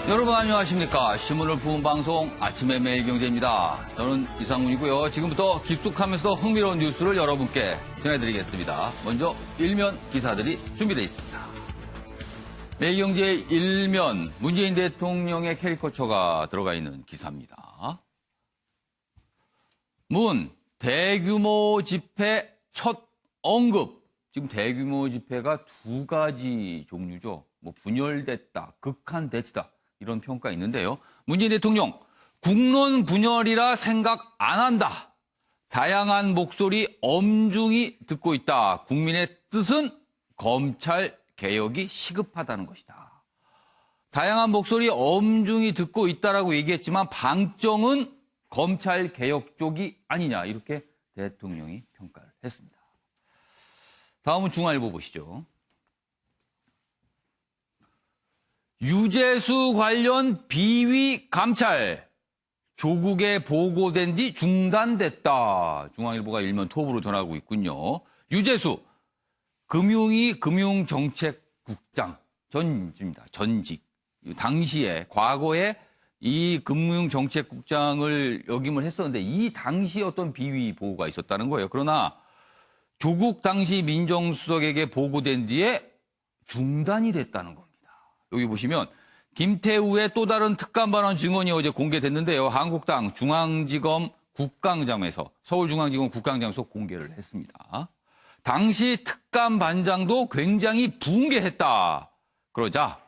여러분 안녕하십니까. 신문을 부은 방송 아침의 매일경제입니다. 저는 이상훈이고요. 지금부터 깊숙하면서도 흥미로운 뉴스를 여러분께 전해드리겠습니다. 먼저 일면 기사들이 준비되어 있습니다. 매일경제의 일면, 문재인 대통령의 캐리커처가 들어가 있는 기사입니다. 대규모 집회 첫 언급. 지금 대규모 집회가 두 가지 종류죠. 분열됐다, 극한대치다. 이런 평가 있는데요. 문재인 대통령, 국론 분열이라 생각 안 한다. 다양한 목소리 엄중히 듣고 있다. 국민의 뜻은 검찰 개혁이 시급하다는 것이다. 다양한 목소리 엄중히 듣고 있다라고 얘기했지만 방점은 검찰 개혁 쪽이 아니냐. 이렇게 대통령이 평가를 했습니다. 다음은 중앙일보 보시죠. 유재수 관련 비위 감찰, 조국에 보고된 뒤 중단됐다. 중앙일보가 일면 톱으로 전하고 있군요. 유재수, 금융위 금융정책국장, 전직. 당시에, 과거에 이 금융정책국장을 역임을 했었는데 이 당시에 어떤 비위 보고가 있었다는 거예요. 그러나 조국 당시 민정수석에게 보고된 뒤에 중단이 됐다는 겁니다. 여기 보시면 김태우의 또 다른 특감 발언 증언이 어제 공개됐는데요. 한국당 중앙지검 국강장에서 서울중앙지검 국강장에서 공개를 했습니다. 당시 특감 반장도 굉장히 붕괴했다. 그러자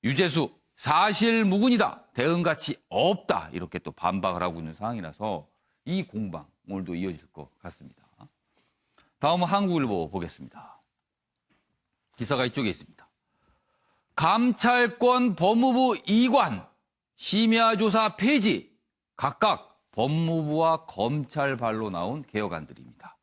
유재수 사실 무근이다. 대응 가치 없다. 이렇게 또 반박을 하고 있는 상황이라서 이 공방 오늘도 이어질 것 같습니다. 다음은 한국일보 보겠습니다. 기사가 이쪽에 있습니다. 감찰권 법무부 이관, 심야조사 폐지, 각각 법무부와 검찰발로 나온 개혁안들입니다.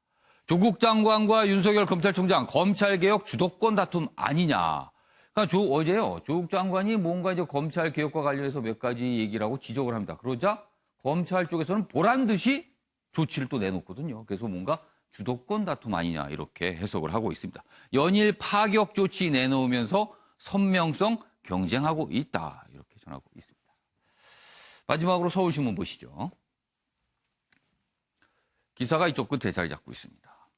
조국 장관과 윤석열 검찰총장 검찰개혁 주도권 다툼 아니냐. 그러니까 어제요, 조국 장관이 뭔가 이제 검찰개혁과 관련해서 몇 가지 얘기를 하고 지적을 합니다. 그러자 검찰 쪽에서는 보란 듯이 조치를 또 내놓거든요. 그래서 뭔가 주도권 다툼 아니냐 이렇게 해석을 하고 있습니다. 연일 파격 조치 내놓으면서 선명성 경쟁하고 있다. 이렇게 전하고 있습니다. 마지막으로 서울신문 보시죠. 기사가 이쪽 끝에 자리 잡고 있습니다.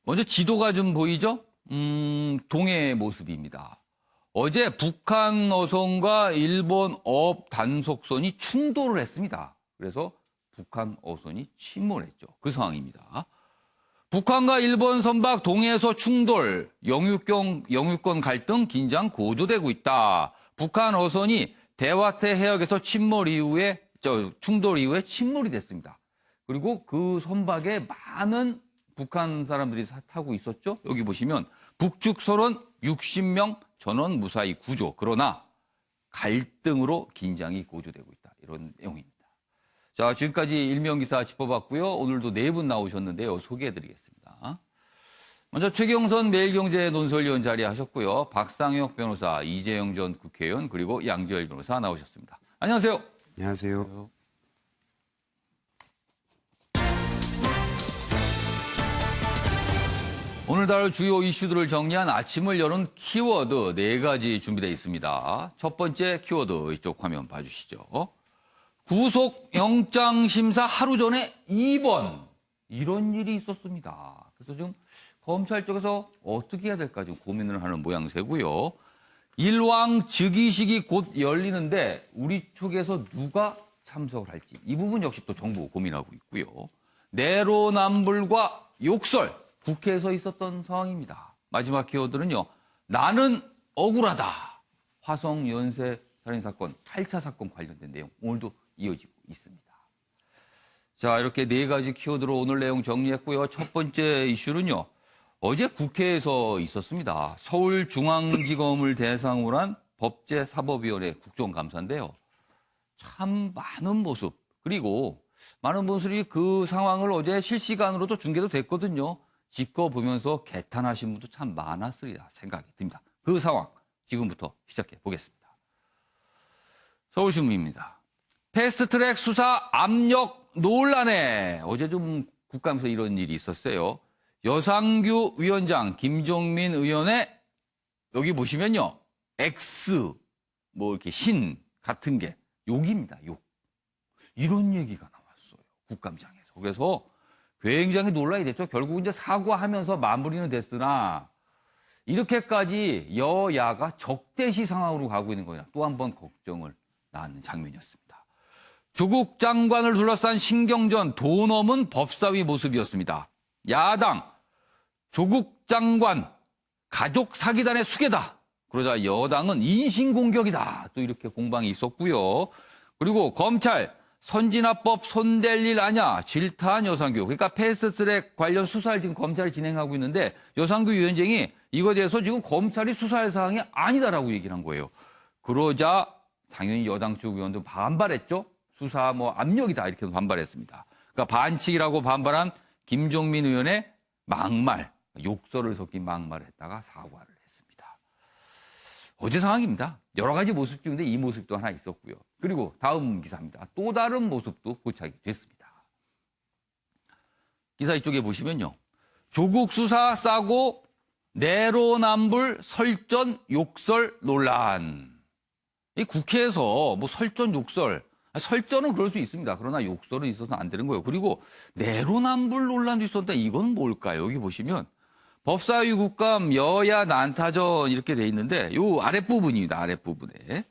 먼저 지도가 좀 보이죠? 동해 모습입니다. 어제 북한 어선과 일본 어업 단속선이 충돌을 했습니다. 그래서 북한 어선이 침몰했죠. 그 상황입니다. 북한과 일본 선박 동해에서 충돌, 영유권 갈등 긴장 고조되고 있다. 북한 어선이 대화태 해역에서 충돌 이후에 침몰이 됐습니다. 그리고 그 선박에 많은 북한 사람들이 타고 있었죠. 여기 보시면 북측 선원 60명 전원 무사히 구조. 그러나 갈등으로 긴장이 고조되고 있다. 이런 내용입니다. 자, 지금까지 일면기사 짚어봤고요. 오늘도 네 분 나오셨는데요. 소개해드리겠습니다. 먼저 최경선 매일경제 논설위원 자리하셨고요. 박상혁 변호사, 이재영 전 국회의원, 그리고 양지열 변호사 나오셨습니다. 안녕하세요. 안녕하세요. 오늘 다룰 주요 이슈들을 정리한 아침을 여는 키워드 4가지 준비되어 있습니다. 첫 번째 키워드 이쪽 화면 봐주시죠. 구속영장심사 하루 전에 입원. 이런 일이 있었습니다. 그래서 지금 검찰 쪽에서 어떻게 해야 될까 지금 고민을 하는 모양새고요. 일왕즉위식이 곧 열리는데 우리 쪽에서 누가 참석을 할지 이 부분 역시 또 정부 고민하고 있고요. 내로남불과 욕설 국회에서 있었던 상황입니다. 마지막 키워드는요. 나는 억울하다. 화성 연쇄 살인사건 8차 사건 관련된 내용 오늘도 이어지고 있습니다. 자, 이렇게 4가지 키워드로 오늘 내용 정리했고요. 첫 번째 이슈는요. 어제 국회에서 있었습니다. 서울중앙지검을 대상으로 한 법제사법위원회 국정감사인데요. 참 많은 모습, 그리고 많은 분들이 그 상황을 어제 실시간으로도 중계도 됐거든요. 지켜보면서 개탄하신 분도 참 많았으리라 생각이 듭니다. 그 상황 지금부터 시작해 보겠습니다. 서울신문입니다. 패스트트랙 수사 압력 논란에 어제 좀 국감에서 이런 일이 있었어요. 여상규 위원장, 김종민 의원의 여기 보시면요. X 뭐 이렇게 신 같은 게 욕입니다. 욕. 이런 얘기가 나왔어요. 국감장에서. 그래서 굉장히 논란이 됐죠. 결국 이제 사과하면서 마무리는 됐으나 이렇게까지 여야가 적대시 상황으로 가고 있는 거냐. 또 한 번 걱정을 낳는 장면이었습니다. 조국 장관을 둘러싼 신경전 돈 없는 법사위 모습이었습니다. 야당 조국 장관 가족 사기단의 수괴다. 그러자 여당은 인신공격이다. 또 이렇게 공방이 있었고요. 그리고 검찰 선진화법 손댈 일 아냐 질타한 여상규. 그러니까 패스트트랙 관련 수사를 지금 검찰이 진행하고 있는데 여상규 위원장이 이거에 대해서 지금 검찰이 수사할 사항이 아니다라고 얘기를 한 거예요. 그러자 당연히 여당 쪽 의원도 반발했죠. 수사 뭐 압력이다 이렇게 반발했습니다. 그러니까 반칙이라고 반발한 김종민 의원의 막말, 욕설을 섞인 말말을 했다가 사과를 했습니다. 어제 상황입니다. 여러 가지 모습 중인데 이 모습도 하나 있었고요. 그리고 다음 기사입니다. 또 다른 모습도 포착이 됐습니다. 기사 이쪽에 보시면요. 조국 수사 싸고 내로남불 설전 욕설 논란. 이 국회에서 뭐 설전 욕설, 설전은 그럴 수 있습니다. 그러나 욕설은 있어서는 안 되는 거예요. 그리고 내로남불 논란도 있었다. 이건 뭘까요? 여기 보시면 법사위 국감 여야 난타전 이렇게 돼 있는데 요 아랫부분입니다. 아랫부분에.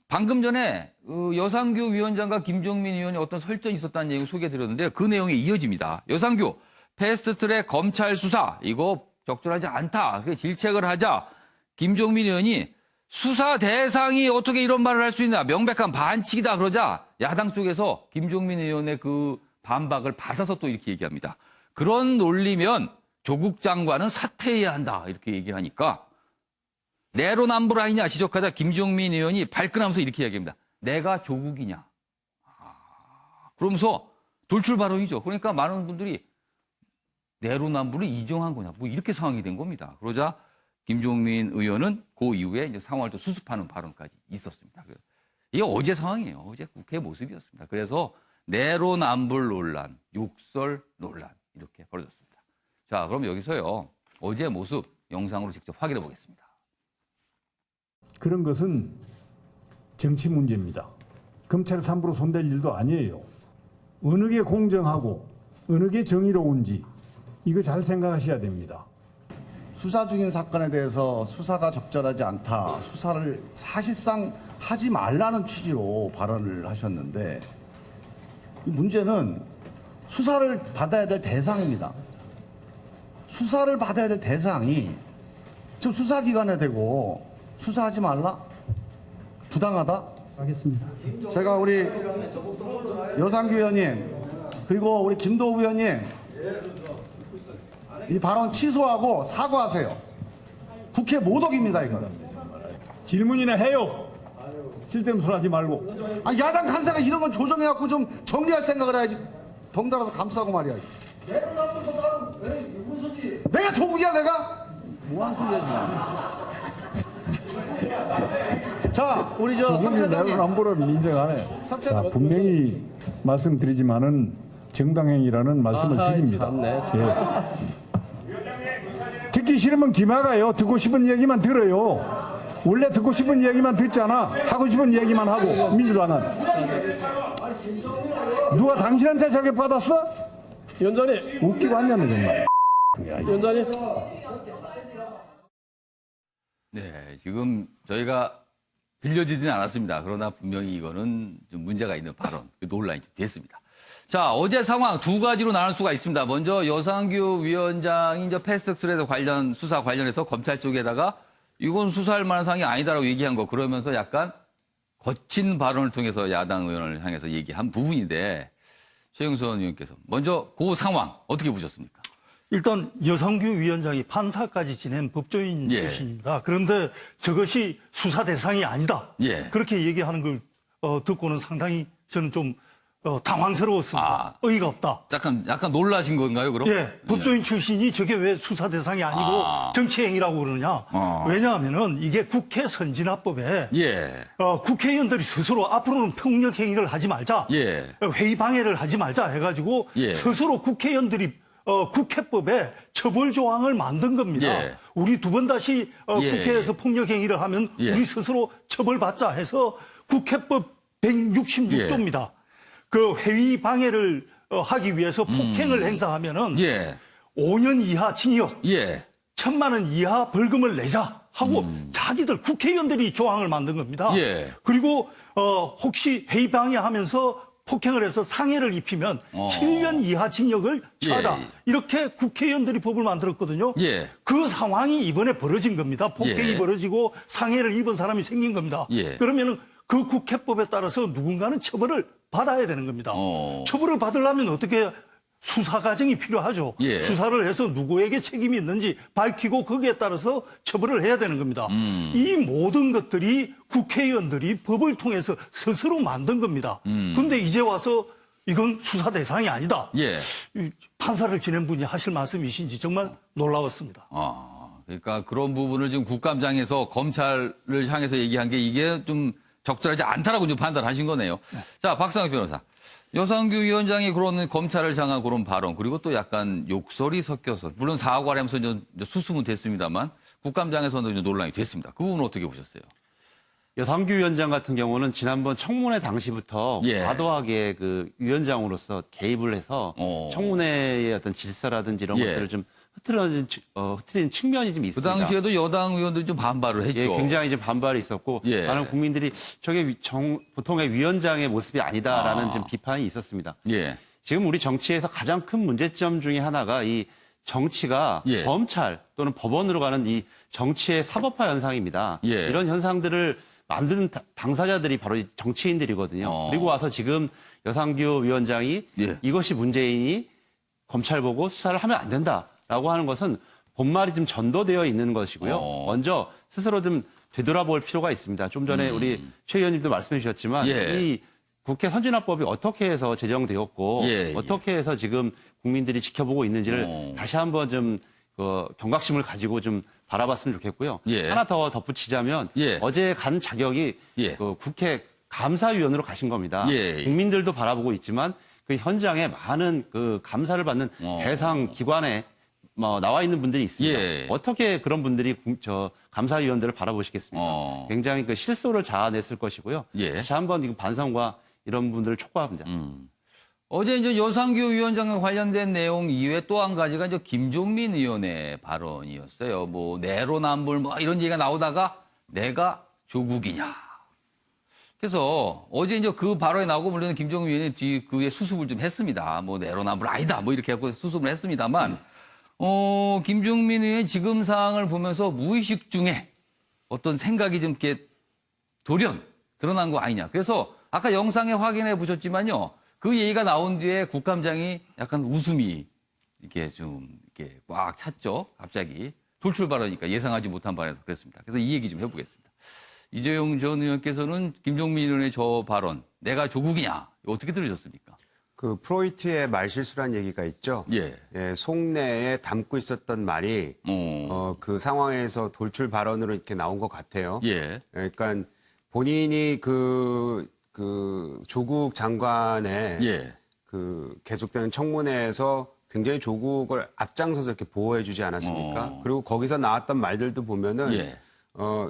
방금 전에 여상규 위원장과 김종민 의원이 어떤 설전이 있었다는 얘기 소개해드렸는데 그 내용이 이어집니다. 여상규 패스트트랙 검찰 수사 이거 적절하지 않다. 그래서 질책을 하자 김종민 의원이 수사 대상이 어떻게 이런 말을 할 수 있나 명백한 반칙이다 그러자 야당 쪽에서 김종민 의원의 그 반박을 받아서 또 이렇게 얘기합니다. 그런 논리면 조국 장관은 사퇴해야 한다 이렇게 얘기하니까 내로남불 아니냐 지적하자 김종민 의원이 발끈하면서 이렇게 이야기합니다. 내가 조국이냐. 그러면서 돌출 발언이죠. 그러니까 많은 분들이 내로남불을 인정한 거냐. 뭐 이렇게 상황이 된 겁니다. 그러자 김종민 의원은 그 이후에 이제 상황을 또 수습하는 발언까지 있었습니다. 이게 어제 상황이에요. 어제 국회 모습이었습니다. 그래서 내로남불 논란, 욕설 논란 이렇게 벌어졌습니다. 자, 그럼 여기서요. 어제 모습 영상으로 직접 확인해 보겠습니다. 그런 것은 정치 문제입니다. 검찰 함부로 손댈 일도 아니에요. 어느 게 공정하고 어느 게 정의로운지 이거 잘 생각하셔야 됩니다. 수사 중인 사건에 대해서 수사가 적절하지 않다. 수사를 사실상 하지 말라는 취지로 발언을 하셨는데 문제는 수사를 받아야 될 대상입니다. 수사를 받아야 될 대상이 지금 수사기관에 대고 수사하지 말라? 부당하다? 하겠습니다. 제가 우리 여상규 의원님 그리고 우리 김도우 의원님 이 발언 취소하고 사과하세요. 국회 모독입니다 이건. 질문이나 해요. 쓸데없는 소리 하지 말고. 야당 간사가 이런 건 조정해갖고 좀 정리할 생각을 해야지. 덩달아서 감싸고 말이야. 내가 조국이야 내가? 뭐하는 소리야 지금. 자 우리 저 조국이 삼차장님. 내로남불을 인정하네. 자, 삼차장. 분명히 말씀드리지만은 정당행위라는 말씀을 드립니다. 예. 듣기 싫으면 기마가요. 듣고 싶은 얘기만 들어요. 원래 듣고 싶은 얘기만 듣잖아. 하고 싶은 얘기만 하고 민주당은. 누가 당신한테 자격받았어? 위원장님, 웃기고 앉았네 정말. 위원장님. 네, 지금 저희가 들려지지는 않았습니다. 그러나 분명히 이거는 좀 문제가 있는 발언, 논란이 됐습니다. 자, 어제 상황 두 가지로 나눌 수가 있습니다. 먼저 여상규 위원장이 이제 패스트트랙 관련 수사 관련해서 검찰 쪽에다가 이건 수사할 만한 사항이 아니다라고 얘기한 거 그러면서 약간 거친 발언을 통해서 야당 의원을 향해서 얘기한 부분인데 최영선 의원께서 먼저 그 상황 어떻게 보셨습니까? 일단 여상규 위원장이 판사까지 지낸 법조인 예. 출신입니다. 그런데 저것이 수사 대상이 아니다. 예. 그렇게 얘기하는 걸 듣고는 상당히 저는 좀 당황스러웠습니다. 어이가 없다. 약간 놀라신 건가요, 그럼? 예, 법조인 출신이 저게 왜 수사 대상이 아니고 정치행위라고 그러느냐. 왜냐하면은 이게 국회 선진화법에 예. 국회의원들이 스스로 앞으로는 폭력행위를 하지 말자. 예. 회의 방해를 하지 말자 해가지고 예. 스스로 국회의원들이 국회법에 처벌 조항을 만든 겁니다. 예. 우리 두 번 다시 예, 국회에서 폭력행위를 하면 예. 우리 스스로 처벌받자 해서 국회법 166조입니다. 그 회의 방해를 하기 위해서 폭행을 행사하면은 예. 5년 이하 징역, 예. 1,000만 원 이하 벌금을 내자 하고 자기들 국회의원들이 조항을 만든 겁니다. 예. 그리고 혹시 회의 방해하면서 폭행을 해서 상해를 입히면 7년 이하 징역을 처하자. 예. 이렇게 국회의원들이 법을 만들었거든요. 예. 그 상황이 이번에 벌어진 겁니다. 폭행이 예. 벌어지고 상해를 입은 사람이 생긴 겁니다. 예. 그러면은 그 국회법에 따라서 누군가는 처벌을 받아야 되는 겁니다. 처벌을 받으려면 어떻게 수사 과정이 필요하죠. 예. 수사를 해서 누구에게 책임이 있는지 밝히고 거기에 따라서 처벌을 해야 되는 겁니다. 이 모든 것들이 국회의원들이 법을 통해서 스스로 만든 겁니다. 근데 이제 와서 이건 수사 대상이 아니다. 예. 이 판사를 지낸 분이 하실 말씀이신지 정말 놀라웠습니다. 그러니까 그런 부분을 지금 국감장에서 검찰을 향해서 얘기한 게 이게 좀 적절하지 않다라고 좀 판단하신 거네요. 자, 박상혁 변호사. 여상규 위원장이 그런 검찰을 향한 그런 발언, 그리고 또 약간 욕설이 섞여서, 물론 사과를 하면서 이제 수습은 됐습니다만, 국감장에서는 이제 논란이 됐습니다. 그 부분은 어떻게 보셨어요? 여상규 위원장 같은 경우는 지난번 청문회 당시부터 예. 과도하게 그 위원장으로서 개입을 해서 청문회의 어떤 질서라든지 이런 예. 것들을 좀 흐트린 측면이 좀 그 있습니다. 당시에도 여당 의원들이 좀 반발을 했죠. 예, 굉장히 좀 반발이 있었고 예. 많은 국민들이 저게 보통의 위원장의 모습이 아니다라는 좀 비판이 있었습니다. 예. 지금 우리 정치에서 가장 큰 문제점 중에 하나가 이 정치가 예. 검찰 또는 법원으로 가는 이 정치의 사법화 현상입니다. 예. 이런 현상들을 만드는 당사자들이 바로 이 정치인들이거든요. 그리고 와서 지금 여상규 위원장이 예. 이것이 문제이니 검찰 보고 수사를 하면 안 된다라고 하는 것은 본말이 좀 전도되어 있는 것이고요. 먼저 스스로 좀 되돌아볼 필요가 있습니다. 좀 전에 우리 최 의원님도 말씀해 주셨지만 예. 이 국회 선진화법이 어떻게 해서 제정되었고 예, 어떻게 해서 지금 국민들이 지켜보고 있는지를 다시 한번 좀 경각심을 가지고 좀 바라봤으면 좋겠고요. 예. 하나 더 덧붙이자면 예. 어제 간 자격이 예. 그 국회 감사위원으로 가신 겁니다. 예. 국민들도 바라보고 있지만 그 현장에 많은 그 감사를 받는 대상 기관에 나와 있는 분들이 있습니다. 예. 어떻게 그런 분들이 감사위원들을 바라보시겠습니까? 굉장히 그 실소를 자아냈을 것이고요. 예. 다시 한번 이 반성과 이런 분들을 촉구합니다. 어제 이제 여상규 위원장과 관련된 내용 이외에 또 한 가지가 이제 김종민 의원의 발언이었어요. 뭐 내로남불 뭐 이런 얘기가 나오다가 내가 조국이냐. 그래서 어제 이제 그 발언이 나오고 물론 김종민 의원이 그에 수습을 좀 했습니다. 뭐 내로남불 아니다. 뭐 이렇게 하고 수습을 했습니다만 김종민 의원의 지금 상황을 보면서 무의식 중에 어떤 생각이 좀 이렇게 돌연 드러난 거 아니냐. 그래서 아까 영상에 확인해 보셨지만요. 그 얘기가 나온 뒤에 국감장이 약간 웃음이 이렇게 좀 이렇게 꽉 찼죠. 갑자기 돌출 발언이니까 예상하지 못한 발언에서 그랬습니다. 그래서 이 얘기 좀 해보겠습니다. 이재용 전 의원께서는 김종민 의원의 저 발언, 내가 조국이냐, 어떻게 들으셨습니까? 그 프로이트의 말실수란 얘기가 있죠. 예. 예, 속내에 담고 있었던 말이 그 상황에서 돌출 발언으로 이렇게 나온 것 같아요. 예. 그러니까 본인이 그 조국 장관의 예. 그 계속되는 청문회에서 굉장히 조국을 앞장서서 이렇게 보호해주지 않았습니까? 그리고 거기서 나왔던 말들도 보면은 예.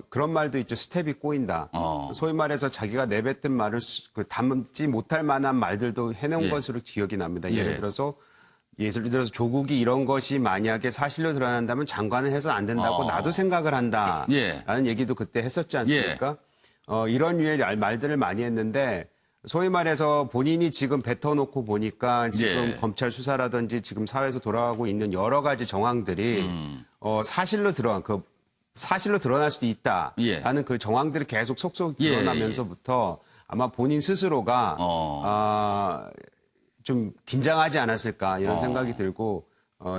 그런 말도 있죠. 스텝이 꼬인다. 소위 말해서 자기가 내뱉은 말을 담지 못할 만한 말들도 해놓은 예. 것으로 기억이 납니다. 예. 예를 들어서 조국이 이런 것이 만약에 사실로 드러난다면 장관은 해서 안 된다고 나도 생각을 한다. 예. 라는 얘기도 그때 했었지 않습니까? 이런 류의 말들을 많이 했는데 소위 말해서 본인이 지금 뱉어놓고 보니까 지금 예. 검찰 수사라든지 지금 사회에서 돌아가고 있는 여러 가지 정황들이 사실로 드러날 수도 있다라는 예. 그 정황들이 계속 속속 예, 드러나면서부터 아마 본인 스스로가 좀 긴장하지 않았을까 이런 생각이 들고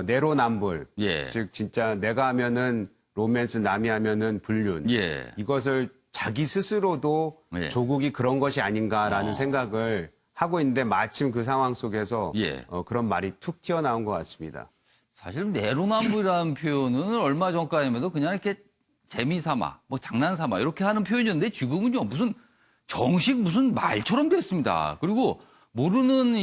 내로남불 예. 즉 진짜 내가 하면은 로맨스 남이 하면은 불륜 예. 이것을 자기 스스로도 예. 조국이 그런 것이 아닌가라는 생각을 하고 있는데 마침 그 상황 속에서 예. 그런 말이 툭 튀어나온 것 같습니다. 사실 내로남불이라는 표현은 얼마 전까지만 해도 그냥 이렇게 재미삼아, 뭐 장난삼아 이렇게 하는 표현이었는데 지금은요 무슨 정식 무슨 말처럼 됐습니다. 그리고 모르는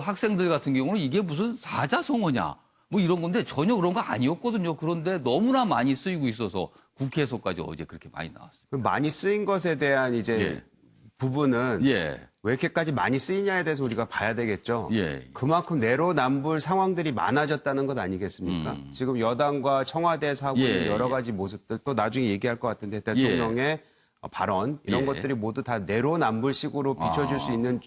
학생들 같은 경우는 이게 무슨 사자성어냐 뭐 이런 건데 전혀 그런 거 아니었거든요. 그런데 너무나 많이 쓰이고 있어서 국회에서까지 어제 그렇게 많이 나왔습니다. 많이 쓰인 것에 대한 이제 예. 부분은 예. 왜 이렇게까지 많이 쓰이냐에 대해서 우리가 봐야 되겠죠. 예. 그만큼 내로남불 상황들이 많아졌다는 것 아니겠습니까? 지금 여당과 청와대에서 하고 있는 예. 여러 가지 모습들 또 나중에 얘기할 것 같은데 대통령의 발언 이런 예. 것들이 모두 다 내로남불식으로 비춰질 수 있는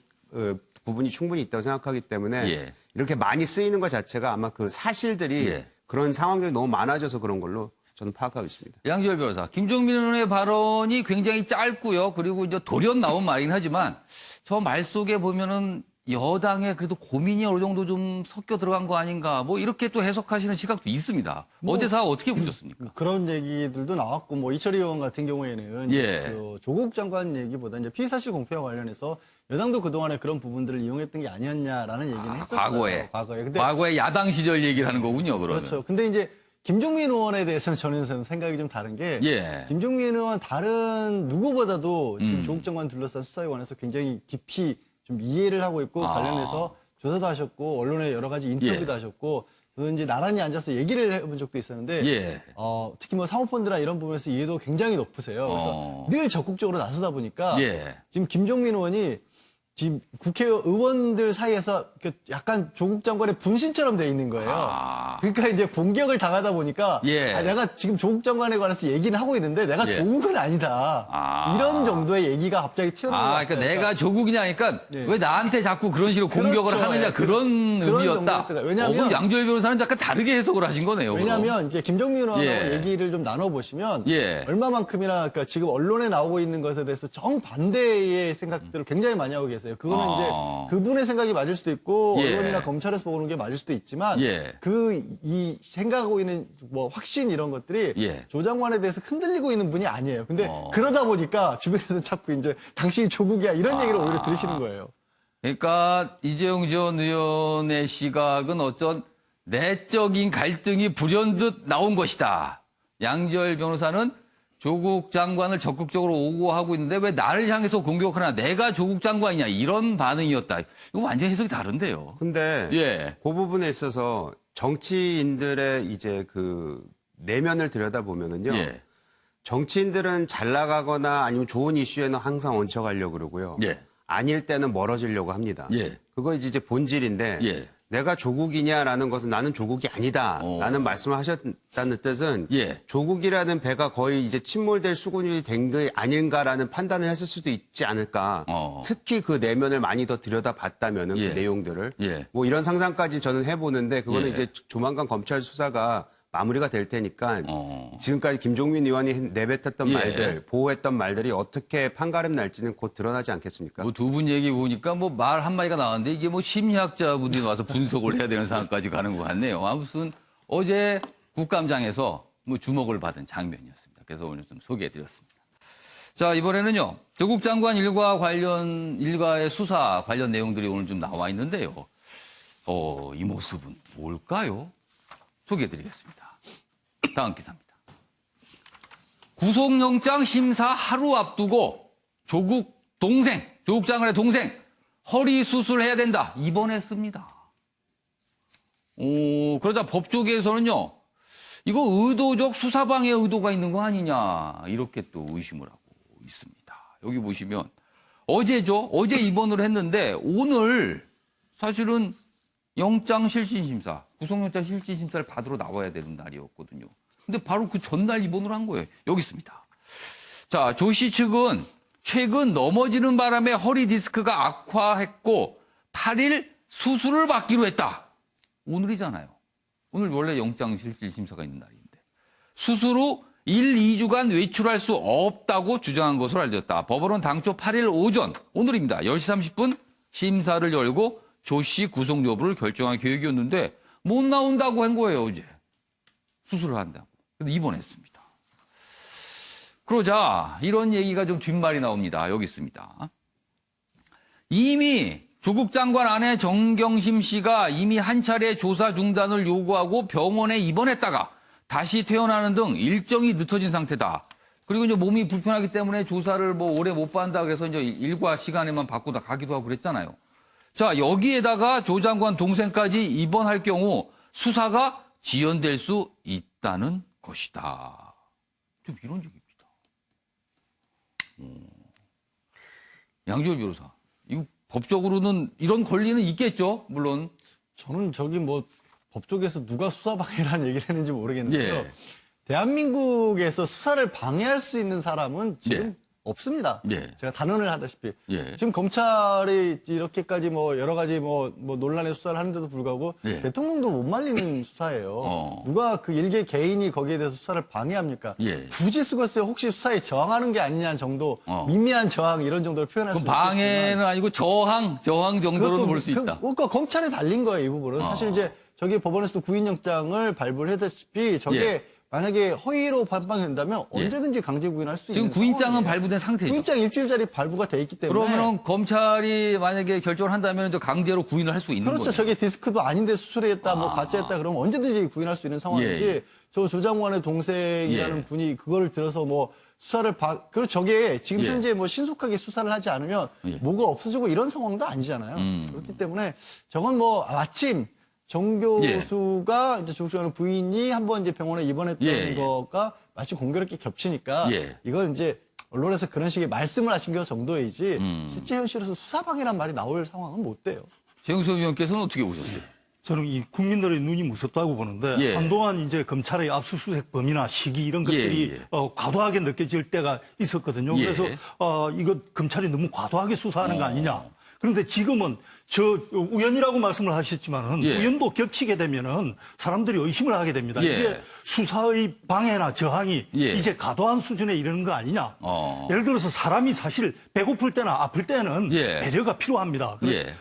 부분이 충분히 있다고 생각하기 때문에 예. 이렇게 많이 쓰이는 것 자체가 아마 그 사실들이 예. 그런 상황들이 너무 많아져서 그런 걸로 저는 파악하고 있습니다. 양지열 변호사, 김종민 의원의 발언이 굉장히 짧고요. 그리고 이제 돌연 나온 말이긴 하지만 저 말 속에 보면은 여당의 그래도 고민이 어느 정도 좀 섞여 들어간 거 아닌가 뭐 이렇게 또 해석하시는 시각도 있습니다. 어제 사안 어떻게 보셨습니까? 그런 얘기들도 나왔고, 뭐, 이철희 의원 같은 경우에는 예. 그 조국 장관 얘기보다 이제 피의사실 공표와 관련해서 여당도 그동안에 그런 부분들을 이용했던 게 아니었냐라는 얘기는 했었어요. 과거에. 근데 과거에 야당 시절 얘기를 하는 거군요, 그러면. 그렇죠. 근데 이제 김종민 의원에 대해서는 저는 생각이 좀 다른 게 예. 김종민 의원 다른 누구보다도 지금 조국 장관 둘러싼 수사에 관해서 굉장히 깊이 좀 이해를 하고 있고 관련해서 조사도 하셨고 언론에 여러 가지 인터뷰도 예. 하셨고 저는 이제 나란히 앉아서 얘기를 해본 적도 있었는데 예. 특히 뭐 사모펀드나 이런 부분에서 이해도 굉장히 높으세요. 그래서 늘 적극적으로 나서다 보니까 예. 지금 김종민 의원이 지금 국회의원들 사이에서 약간 조국 장관의 분신처럼 돼 있는 거예요. 그러니까 이제 공격을 당하다 보니까 예. 내가 지금 조국 장관에 관해서 얘기는 하고 있는데 내가 예. 조국은 아니다. 이런 정도의 얘기가 갑자기 튀어나온 것 그러니까 같아요. 내가 조국이냐 하니까 예. 왜 나한테 자꾸 그런 식으로 그렇죠. 공격을 하느냐 예. 그런 그런 의미였다. 정도였다가. 왜냐하면- 그럼 양조열 변호사는 약간 다르게 해석을 하신 거네요. 왜냐하면 이제 김종민 의원하고 예. 얘기를 좀 나눠보시면 예. 얼마만큼이나 그러니까 지금 언론에 나오고 있는 것에 대해서 정반대의 생각들을 굉장히 많이 하고 계세요. 그거는 이제 그분의 생각이 맞을 수도 있고 예. 언론이나 검찰에서 보는 게 맞을 수도 있지만 예. 이 생각하고 있는 뭐 확신 이런 것들이 예. 조 장관에 대해서 흔들리고 있는 분이 아니에요. 근데 그러다 보니까 주변에서 자꾸 이제 당신이 조국이야 이런 얘기를 오히려 들으시는 거예요. 그러니까 이재용 전 의원의 시각은 어떤 내적인 갈등이 불현듯 나온 것이다. 양지열 변호사는 조국 장관을 적극적으로 오고하고 있는데 왜 나를 향해서 공격하나 내가 조국 장관이냐 이런 반응이었다. 이거 완전 해석이 다른데요. 근데 예. 그 부분에 있어서 정치인들의 이제 그 내면을 들여다보면은요. 예. 정치인들은 잘 나가거나 아니면 좋은 이슈에는 항상 얹혀가려고 그러고요. 예. 아닐 때는 멀어지려고 합니다. 예. 그거 이제 본질인데 예. 내가 조국이냐라는 것은 나는 조국이 아니다라는 말씀을 하셨다는 뜻은 예. 조국이라는 배가 거의 이제 침몰될 수군이 된 게 아닌가라는 판단을 했을 수도 있지 않을까. 특히 그 내면을 많이 더 들여다봤다면은 예. 그 내용들을 예. 뭐 이런 상상까지 저는 해보는데 그거는 예. 이제 조만간 검찰 수사가 마무리가 될 테니까 지금까지 김종민 의원이 내뱉었던 예. 말들, 보호했던 말들이 어떻게 판가름 날지는 곧 드러나지 않겠습니까? 뭐 두 분 얘기 보니까 뭐 말 한마디가 나왔는데 이게 뭐 심리학자분들이 와서 분석을 해야 되는 상황까지 가는 것 같네요. 아무튼 어제 국감장에서 뭐 주목을 받은 장면이었습니다. 그래서 오늘 좀 소개해드렸습니다. 자, 이번에는요. 조국 장관 일가의 수사 관련 내용들이 오늘 좀 나와 있는데요. 이 모습은 뭘까요? 소개해드리겠습니다. 다음 기사입니다. 구속영장 심사 하루 앞두고 조국 장관의 동생 허리 수술해야 된다 입원했습니다. 그러자 법 쪽에서는요. 이거 의도적 수사방해 의도가 있는 거 아니냐 이렇게 또 의심을 하고 있습니다. 여기 보시면 어제죠. 어제 입원을 했는데 오늘 사실은 영장실질심사, 구속영장 실질심사를 받으러 나와야 되는 날이었거든요. 근데 바로 그 전날 입원을 한 거예요. 여기 있습니다. 자, 조 씨 측은 최근 넘어지는 바람에 허리 디스크가 악화했고 8일 수술을 받기로 했다. 오늘이잖아요. 오늘 원래 영장실질심사가 있는 날인데. 수술 후 1, 2주간 외출할 수 없다고 주장한 것으로 알려졌다. 법원은 당초 8일 오전, 오늘입니다. 10시 30분 심사를 열고 조 씨 구속 여부를 결정할 계획이었는데 못 나온다고 한 거예요, 어제. 수술을 한다고. 근데 입원했습니다. 그러자 이런 얘기가 좀 뒷말이 나옵니다. 여기 있습니다. 이미 조국 장관 아내 정경심 씨가 이미 한 차례 조사 중단을 요구하고 병원에 입원했다가 다시 퇴원하는 등 일정이 늦어진 상태다. 그리고 이제 몸이 불편하기 때문에 조사를 뭐 오래 못 받는다 그래서 이제 일과 시간에만 바꾸다 가기도 하고 그랬잖아요. 자, 여기에다가 조 장관 동생까지 입원할 경우 수사가 지연될 수 있다는 것이다. 직접 이런 얘기입니다. 양지열 변호사, 이거 법적으로는 이런 권리는 있겠죠, 물론. 저는 저기 뭐 법조계에서 누가 수사 방해라는 얘기를 했는지 모르겠는데요. 예. 대한민국에서 수사를 방해할 수 있는 사람은 지금 예. 없습니다. 예. 제가 단언을 하다시피 예. 지금 검찰이 이렇게까지 뭐 여러 가지 뭐 논란의 수사를 하는데도 불구하고 예. 대통령도 못 말리는 수사예요. 누가 그 일개 개인이 거기에 대해서 수사를 방해합니까? 예. 굳이 쓰겠어요. 혹시 수사에 저항하는 게 아니냐 정도 미미한 저항 이런 정도로 표현할 수 그럼 방해는 아니고 저항 정도로도 볼 수 있다. 그러니까 검찰에 달린 거예요, 이 부분은. 사실 이제 저기 법원에서도 구인영장을 발부를 했다시피 저게 예. 만약에 허위로 발부된다면 언제든지 강제 구인할 수 지금 있는 구인장은 상황이에요. 발부된 상태죠. 구인장 일주일짜리 발부가 돼 있기 때문에 그러면 검찰이 만약에 결정을 한다면 강제로 구인을 할 수 있는 그렇죠. 거죠. 저게 디스크도 아닌데 수술했다, 뭐 가짜했다 그러면 언제든지 구인할 수 있는 상황이지. 예. 저 조장관의 동생이라는 예. 분이 그걸 들어서 뭐 수사를 그리고 저게 지금 예. 현재 뭐 신속하게 수사를 하지 않으면 예. 뭐가 없어지고 이런 상황도 아니잖아요. 그렇기 때문에 저건 뭐 마침 정 교수가 이제 조국 장관 부인이 한번 이제 병원에 입원했던 예. 거가 마치 공교롭게 겹치니까 예. 이걸 이제 언론에서 그런 식의 말씀을 하신 것 정도이지 실제 현실에서 수사방해란 말이 나올 상황은 못 돼요. 최영선 의원께서는 어떻게 보셨어요? 저는 이 국민들의 눈이 무섭다고 보는데 예. 한동안 이제 검찰의 압수수색 범위나 시기 이런 것들이 예. 과도하게 느껴질 때가 있었거든요. 예. 그래서 이거 검찰이 너무 과도하게 수사하는 거 아니냐. 그런데 지금은 저 우연이라고 말씀을 하셨지만은 예. 우연도 겹치게 되면은 사람들이 의심을 하게 됩니다. 예. 이게 수사의 방해나 저항이 예. 이제 과도한 수준에 이르는 거 아니냐. 어. 예를 들어서 사람이 사실 배고플 때나 아플 때는 예. 배려가 필요합니다. 예.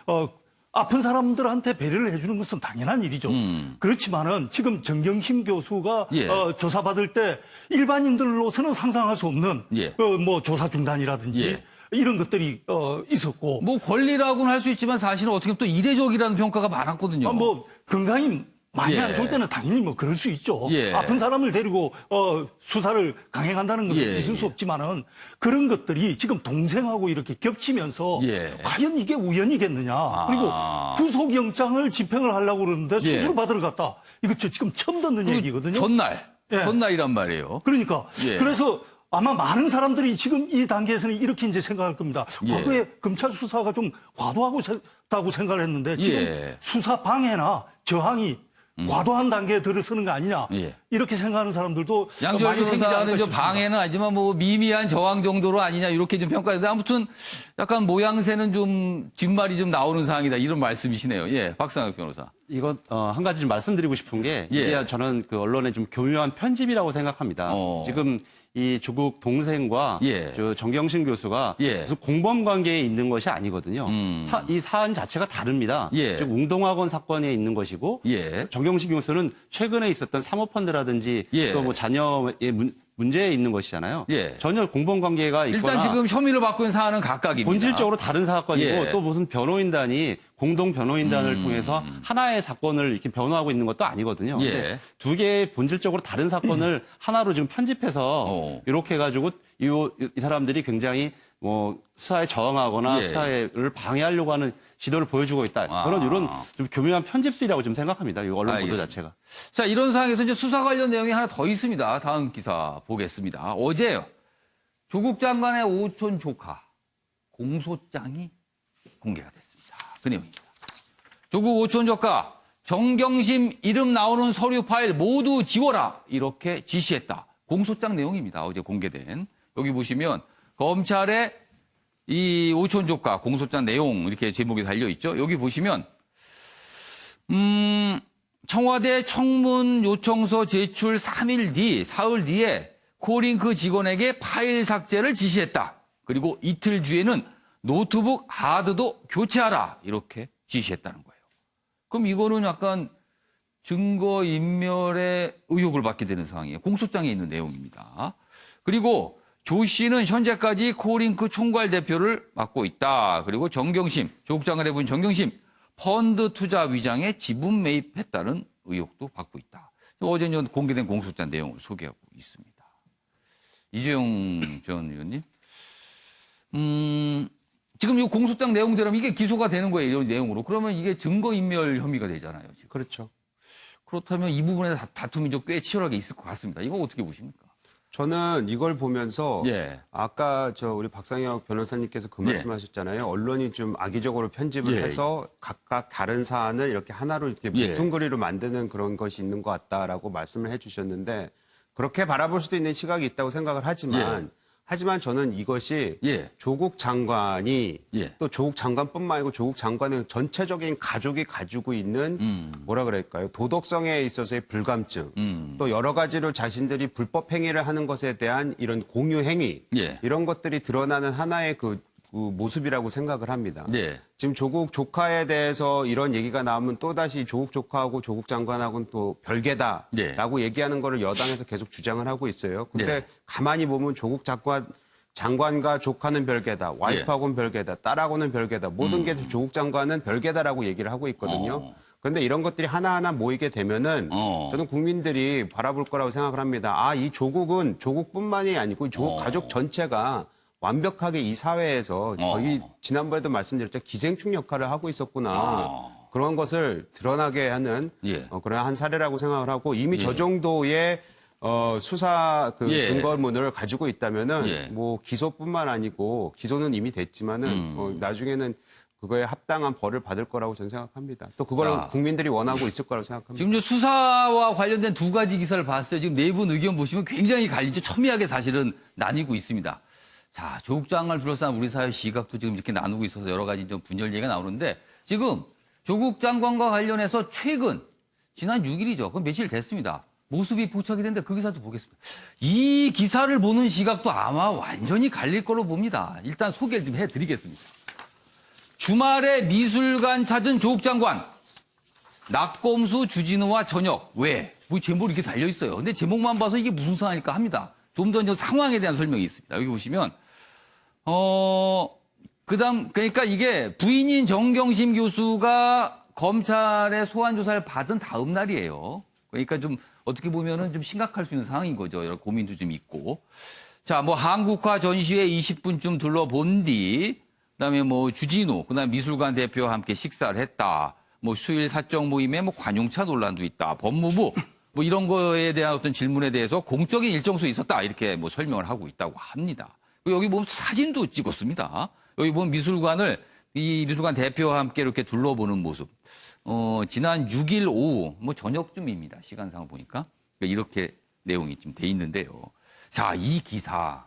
아픈 사람들한테 배려를 해주는 것은 당연한 일이죠. 그렇지만은 지금 정경심 교수가 예. 조사받을 때 일반인들로서는 상상할 수 없는 예. 뭐 조사 중단이라든지 예. 이런 것들이 있었고 뭐 권리라고는 할 수 있지만 사실은 어떻게 보면 또 이례적이라는 평가가 많았거든요. 뭐 건강이 많이 예. 안 좋을 때는 당연히 뭐 그럴 수 있죠. 예. 아픈 사람을 데리고 수사를 강행한다는 것도 예. 있을 수 없지만은 그런 것들이 지금 동생하고 이렇게 겹치면서 예. 과연 이게 우연이겠느냐. 그리고 구속영장을 집행을 하려고 그러는데 수술을 받으러 갔다. 이거 저 지금 처음 듣는 그리고 얘기거든요. 전날, 예. 전날이란 말이에요. 그러니까 예. 그래서 아마 많은 사람들이 지금 이 단계에서는 이렇게 이제 생각할 겁니다. 예. 과거에 검찰 수사가 좀 과도하고 생각을 했는데 지금 예. 수사 방해나 저항이 과도한 단계에 들어서는 거 아니냐. 예. 이렇게 생각하는 사람들도 양조열 많이 생기지 않을까 변호사는 좀 싶습니다. 방해는 아니지만 뭐 미미한 저항 정도로 아니냐 이렇게 좀 평가했는데 아무튼 약간 모양새는 좀 뒷말이 좀 나오는 상황이다 이런 말씀이시네요. 예, 박상혁 변호사. 이건 한 가지 좀 말씀드리고 싶은 게 예. 이게 저는 그 언론의 좀 교묘한 편집이라고 생각합니다. 지금 이 조국 동생과 예. 저 정경심 교수가 예. 무슨 공범 관계에 있는 것이 아니거든요. 이 사안 자체가 다릅니다. 예. 즉 웅동학원 사건에 있는 것이고 예. 정경심 교수는 최근에 있었던 사모펀드라든지 예. 또 뭐 자녀의 문제에 있는 것이잖아요. 예. 전혀 공범 관계가 있거나 일단 지금 혐의를 받고 있는 사안은 각각입니다. 본질적으로 다른 사건이고 예. 또 무슨 변호인단이 공동 변호인단을 통해서 하나의 사건을 이렇게 변호하고 있는 것도 아니거든요. 예. 근데 두 개의 본질적으로 다른 사건을 하나로 지금 편집해서 이렇게 해가지고 이 사람들이 굉장히 뭐 수사에 저항하거나 예. 수사를 방해하려고 하는 시도를 보여주고 있다. 그런 이런 좀 교묘한 편집술이라고 좀 생각합니다. 이 언론 보도 알겠습니다. 자체가. 자, 이런 상황에서 이제 수사 관련 내용이 하나 더 있습니다. 다음 기사 보겠습니다. 어제요. 조국 장관의 오촌 조카 공소장이 공개가 됐습니다. 그 내용입니다. 조국 오촌 조카 정경심 이름 나오는 서류 파일 모두 지워라 이렇게 지시했다. 공소장 내용입니다. 어제 공개된. 여기 보시면 검찰의 이 오촌 조카 공소장 내용 이렇게 제목이 달려 있죠. 여기 보시면 청와대 청문 요청서 제출 3일 뒤, 사흘 뒤에 코링크 직원에게 파일 삭제를 지시했다. 그리고 이틀 뒤에는 노트북 하드도 교체하라. 이렇게 지시했다는 거예요. 그럼 이거는 약간 증거인멸의 의혹을 받게 되는 상황이에요. 공소장에 있는 내용입니다. 그리고 조 씨는 현재까지 코링크 총괄 대표를 맡고 있다. 그리고 정경심, 조국 장관의 분 정경심, 펀드 투자 위장에 지분 매입했다는 의혹도 받고 있다. 어제 공개된 공소장 내용을 소개하고 있습니다. 이재용 전 의원님, 지금 이 공소장 내용대로 이게 기소가 되는 거예요. 이런 내용으로. 그러면 이게 증거인멸 혐의가 되잖아요. 지금. 그렇죠. 그렇다면 이 부분에 다툼이 좀 꽤 치열하게 있을 것 같습니다. 이거 어떻게 보십니까? 저는 이걸 보면서 예. 아까 우리 박상혁 변호사님께서 그 예. 말씀하셨잖아요. 언론이 좀 악의적으로 편집을 예. 해서 각각 다른 사안을 이렇게 하나로 이렇게 예. 뭉뚱그리로 만드는 그런 것이 있는 것 같다라고 말씀을 해주셨는데 그렇게 바라볼 수도 있는 시각이 있다고 생각을 하지만 저는 이것이 예. 조국 장관이 예. 또 조국 장관뿐만 아니고 조국 장관의 전체적인 가족이 가지고 있는 뭐라 그럴까요? 도덕성에 있어서의 불감증 또 여러 가지로 자신들이 불법 행위를 하는 것에 대한 이런 공유 행위 예. 이런 것들이 드러나는 하나의 그 모습이라고 생각을 합니다. 예. 지금 조국 조카에 대해서 이런 얘기가 나오면 또다시 조국 조카하고 조국 장관하고는 또 별개다라고 얘기하는 거를 여당에서 계속 주장을 하고 있어요. 근데 예. 가만히 보면 조국 장관과 조카는 별개다. 와이프하고는 별개다. 딸하고는 별개다. 모든 게 조국 장관은 별개다라고 얘기를 하고 있거든요. 그런데 이런 것들이 하나하나 모이게 되면은 저는 국민들이 바라볼 거라고 생각을 합니다. 아, 이 조국은 조국뿐만이 아니고 이 조국 가족 전체가 완벽하게 이 사회에서 거의 지난번에도 말씀드렸죠. 기생충 역할을 하고 있었구나. 그런 것을 드러나게 하는 그런 한 사례라고 생각을 하고 이미 저 정도의 수사 증거물을 가지고 있다면은 뭐 기소뿐만 아니고 기소는 이미 됐지만은 나중에는 그거에 합당한 벌을 받을 거라고 저는 생각합니다. 또 그걸 국민들이 원하고 있을 거라고 생각합니다. 지금 수사와 관련된 두 가지 기사를 봤어요. 지금 네 분 의견 보시면 굉장히 갈리죠. 첨예하게 사실은 나뉘고 있습니다. 자, 조국 장관을 둘러싼 우리 사회 시각도 지금 이렇게 나누고 있어서 여러 가지 좀 분열 얘기가 나오는데 지금 조국 장관과 관련해서 최근 지난 6일이죠. 그럼 며칠 됐습니다. 모습이 포착이 됐는데 그 기사도 보겠습니다. 이 기사를 보는 시각도 아마 완전히 갈릴 걸로 봅니다. 일단 소개를 좀 해드리겠습니다. 주말에 미술관 찾은 조국 장관. 낙검수 주진우와 저녁. 왜? 뭐 제목이 이렇게 달려있어요. 근데 제목만 봐서 이게 무슨 상황일까 합니다. 좀 더 상황에 대한 설명이 있습니다. 여기 보시면 그러니까 이게 부인인 정경심 교수가 검찰의 소환 조사를 받은 다음 날이에요. 그러니까 좀 어떻게 보면은 좀 심각할 수 있는 상황인 거죠. 여러 고민도 좀 있고. 자, 뭐 한국화 전시회 20분쯤 둘러본 뒤, 그다음에 뭐 주진우, 그다음에 미술관 대표와 함께 식사를 했다. 뭐 수일 사적 모임에 뭐 관용차 논란도 있다. 법무부 뭐 이런 거에 대한 어떤 질문에 대해서 공적인 일정수 있었다. 이렇게 뭐 설명을 하고 있다고 합니다. 여기 보면 사진도 찍었습니다. 여기 보면 이 미술관 대표와 함께 이렇게 둘러보는 모습. 지난 6일 오후, 뭐 저녁쯤입니다. 시간상 보니까. 이렇게 내용이 좀 돼 있는데요. 자, 이 기사.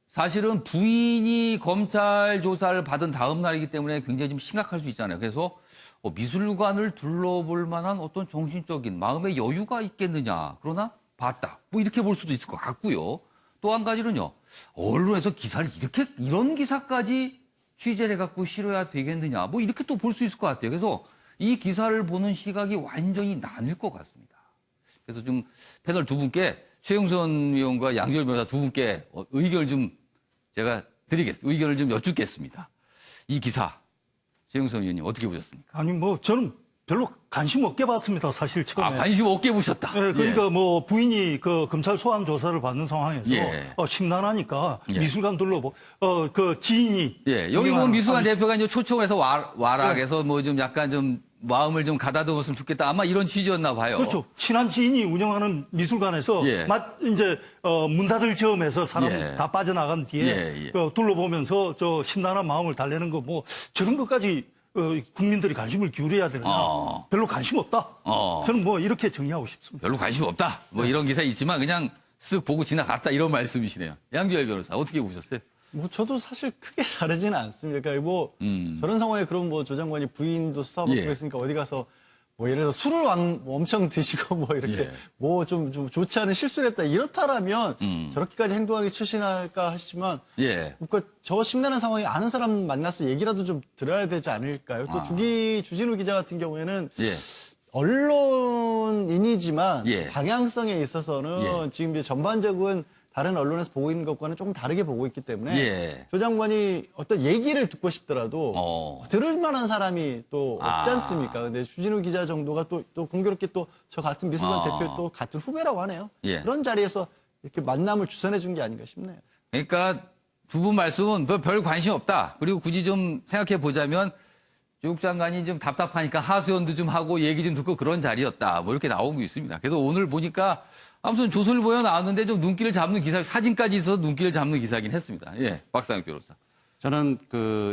사실은 부인이 검찰 조사를 받은 다음 날이기 때문에 굉장히 좀 심각할 수 있잖아요. 그래서 미술관을 둘러볼 만한 어떤 정신적인 마음의 여유가 있겠느냐. 그러나 봤다. 뭐 이렇게 볼 수도 있을 것 같고요. 또 한 가지는요. 언론에서 기사를 이런 기사까지 취재를 해갖고 실어야 되겠느냐. 뭐 이렇게 또 볼 수 있을 것 같아요. 그래서 이 기사를 보는 시각이 완전히 나뉠 것 같습니다. 그래서 좀 패널 두 분께 최영선 의원과 양지열 변호사 두 분께 의견을 좀 제가 의견을 좀 여쭙겠습니다. 이 기사. 최영선 의원님 어떻게 보셨습니까? 아니 뭐 저는 별로 관심 없게 봤습니다. 사실 처음에. 관심 없게 보셨다. 네, 그러니까 뭐 부인이 그 검찰 소환 조사를 받는 상황에서 심란하니까 미술관 둘러보 그 지인이 여기 보면 미술관 대표가 이제 초청을 해서 와라 그래서 뭐 좀 약간 좀 마음을 좀 가다듬었으면 좋겠다. 아마 이런 취지였나 봐요. 그렇죠. 친한 지인이 운영하는 미술관에서 이제 문 닫을 즈음에서 사람 다 빠져나간 뒤에 둘러보면서 저 심란한 마음을 달래는 거 뭐 저런 것까지 국민들이 관심을 기울여야 되느냐. 별로 관심 없다. 저는 뭐 이렇게 정리하고 싶습니다. 별로 관심 없다. 뭐 이런 기사 있지만 그냥 쓱 보고 지나갔다 이런 말씀이시네요. 양지열 변호사 어떻게 보셨어요? 뭐 저도 사실 크게 다르지는 않습니다. 그러니까 뭐 저런 상황에 그럼 뭐 조 장관이 부인도 수사받고 했으니까 어디 가서 뭐 예를 들어 술을 엄청 드시고 뭐 이렇게 뭐 좀 좋지 않은 실수를 했다 이렇다라면 저렇게까지 행동하기 추진할까 하시지만 그러니까 저 심란한 상황에 아는 사람 만나서 얘기라도 좀 들어야 되지 않을까요? 또 주진우 기자 같은 경우에는 언론인이지만 방향성에 있어서는 지금 이제 전반적인 다른 언론에서 보고 있는 것과는 조금 다르게 보고 있기 때문에 조 장관이 어떤 얘기를 듣고 싶더라도 들을 만한 사람이 또 없지 않습니까? 근데 주진우 기자 정도가 또 공교롭게 또 저 같은 미술관 대표 또 같은 후배라고 하네요. 그런 자리에서 이렇게 만남을 주선해 준 게 아닌가 싶네요. 그러니까 두 분 말씀은 별 관심 없다. 그리고 굳이 좀 생각해 보자면 조국 장관이 좀 답답하니까 하소연도 좀 하고 얘기 좀 듣고 그런 자리였다. 뭐 이렇게 나오고 있습니다. 그래서 오늘 보니까 아무튼 조선일보에 나왔는데 좀 눈길을 잡는 기사, 사진까지 있어서 눈길을 잡는 기사긴 했습니다. 예, 박상혁 변호사. 저는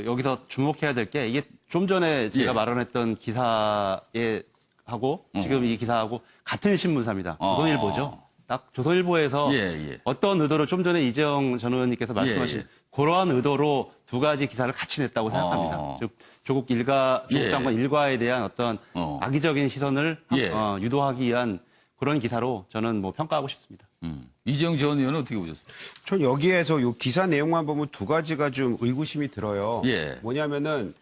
여기서 주목해야 될 게 이게 좀 전에 제가 예. 마련했던 기사에 하고 지금 이 기사하고 같은 신문사입니다. 조선일보죠. 딱 조선일보에서 예. 어떤 의도로 좀 전에 이재영 전 의원님께서 말씀하신 예. 그러한 의도로 두 가지 기사를 같이 냈다고 생각합니다. 즉 조국 예. 장관 일가에 대한 어떤 악의적인 시선을 예. 유도하기 위한 그런 기사로 저는 뭐 평가하고 싶습니다. 이재영 전 의원은 어떻게 보셨어요? 전 여기에서 요 기사 내용만 보면 두 가지가 좀 의구심이 들어요. 예. 뭐냐면은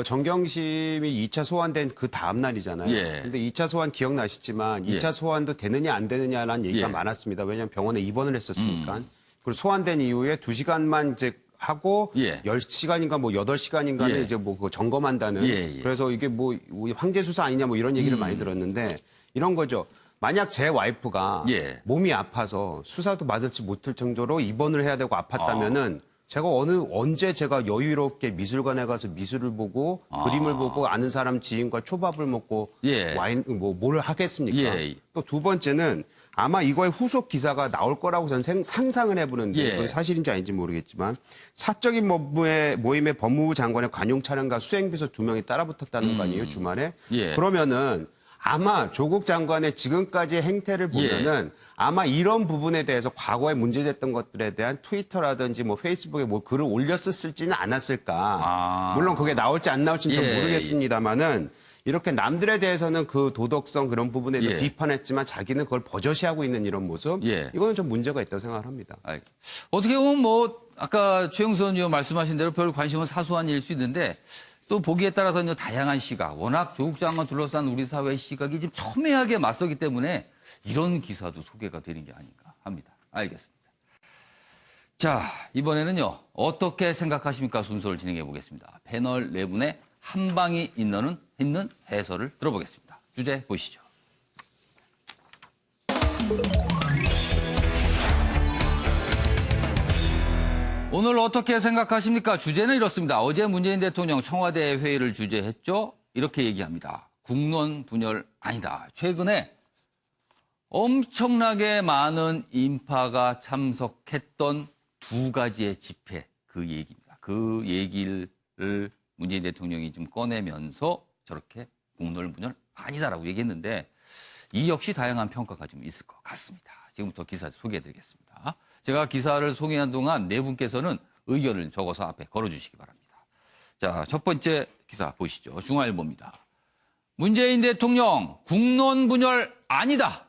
정경심이 2차 소환된 그 다음 날이잖아요. 예. 근데 2차 소환 기억나시지만 2차 예. 소환도 되느냐 안 되느냐라는 얘기가 예. 많았습니다. 왜냐하면 병원에 입원을 했었으니까. 그리고 소환된 이후에 2시간만 이제 하고 예. 10시간인가 뭐 8시간인가는 예. 이제 뭐 그거 점검한다는. 예. 그래서 이게 뭐 황제 수사 아니냐 뭐 이런 얘기를 많이 들었는데 이런 거죠. 만약 제 와이프가 예. 몸이 아파서 수사도 받을지 못할 정도로 입원을 해야 되고 아팠다면은 제가 언제 제가 여유롭게 미술관에 가서 미술을 보고 그림을 보고 아는 사람 지인과 초밥을 먹고 예. 와인 뭘 하겠습니까? 예. 또 두 번째는 아마 이거의 후속 기사가 나올 거라고 저는 상상을 해보는데 예. 그건 사실인지 아닌지 모르겠지만 사적인 모임에 법무부 장관의 관용 차량과 수행비서 2명이 따라붙었다는 거 아니에요 주말에? 예. 그러면은 아마 조국 장관의 지금까지의 행태를 보면은 아마 이런 부분에 대해서 과거에 문제됐던 것들에 대한 트위터라든지 뭐 페이스북에 뭐 글을 올렸었을지는 않았을까. 물론 그게 나올지 안 나올지는 좀 예. 모르겠습니다만은 이렇게 남들에 대해서는 그 도덕성 그런 부분에서 예. 비판했지만 자기는 그걸 버젓이하고 있는 이런 모습. 예. 이거는 좀 문제가 있다고 생각을 합니다. 어떻게 보면 뭐 아까 최영선 의원 말씀하신 대로 별 관심은 사소한 일일 수 있는데 또 보기에 따라서는 다양한 시각, 워낙 조국 장관 둘러싼 우리 사회의 시각이 지금 첨예하게 맞서기 때문에 이런 기사도 소개가 되는 게 아닌가 합니다. 알겠습니다. 자, 이번에는요. 어떻게 생각하십니까? 순서를 진행해 보겠습니다. 패널 네 분의 한 방이 있는 해설을 들어보겠습니다. 주제 보시죠. 오늘 어떻게 생각하십니까? 주제는 이렇습니다. 어제 문재인 대통령 청와대 회의를 주재했죠. 이렇게 얘기합니다. 국론 분열 아니다. 최근에 엄청나게 많은 인파가 참석했던 두 가지의 집회, 그 얘기입니다. 그 얘기를 문재인 대통령이 좀 꺼내면서 저렇게 국론 분열 아니다라고 얘기했는데 이 역시 다양한 평가가 좀 있을 것 같습니다. 지금부터 기사 소개해드리겠습니다. 제가 기사를 소개한 동안 네 분께서는 의견을 적어서 앞에 걸어주시기 바랍니다. 자, 첫 번째 기사 보시죠. 중앙일보입니다. 문재인 대통령 국론 분열 아니다.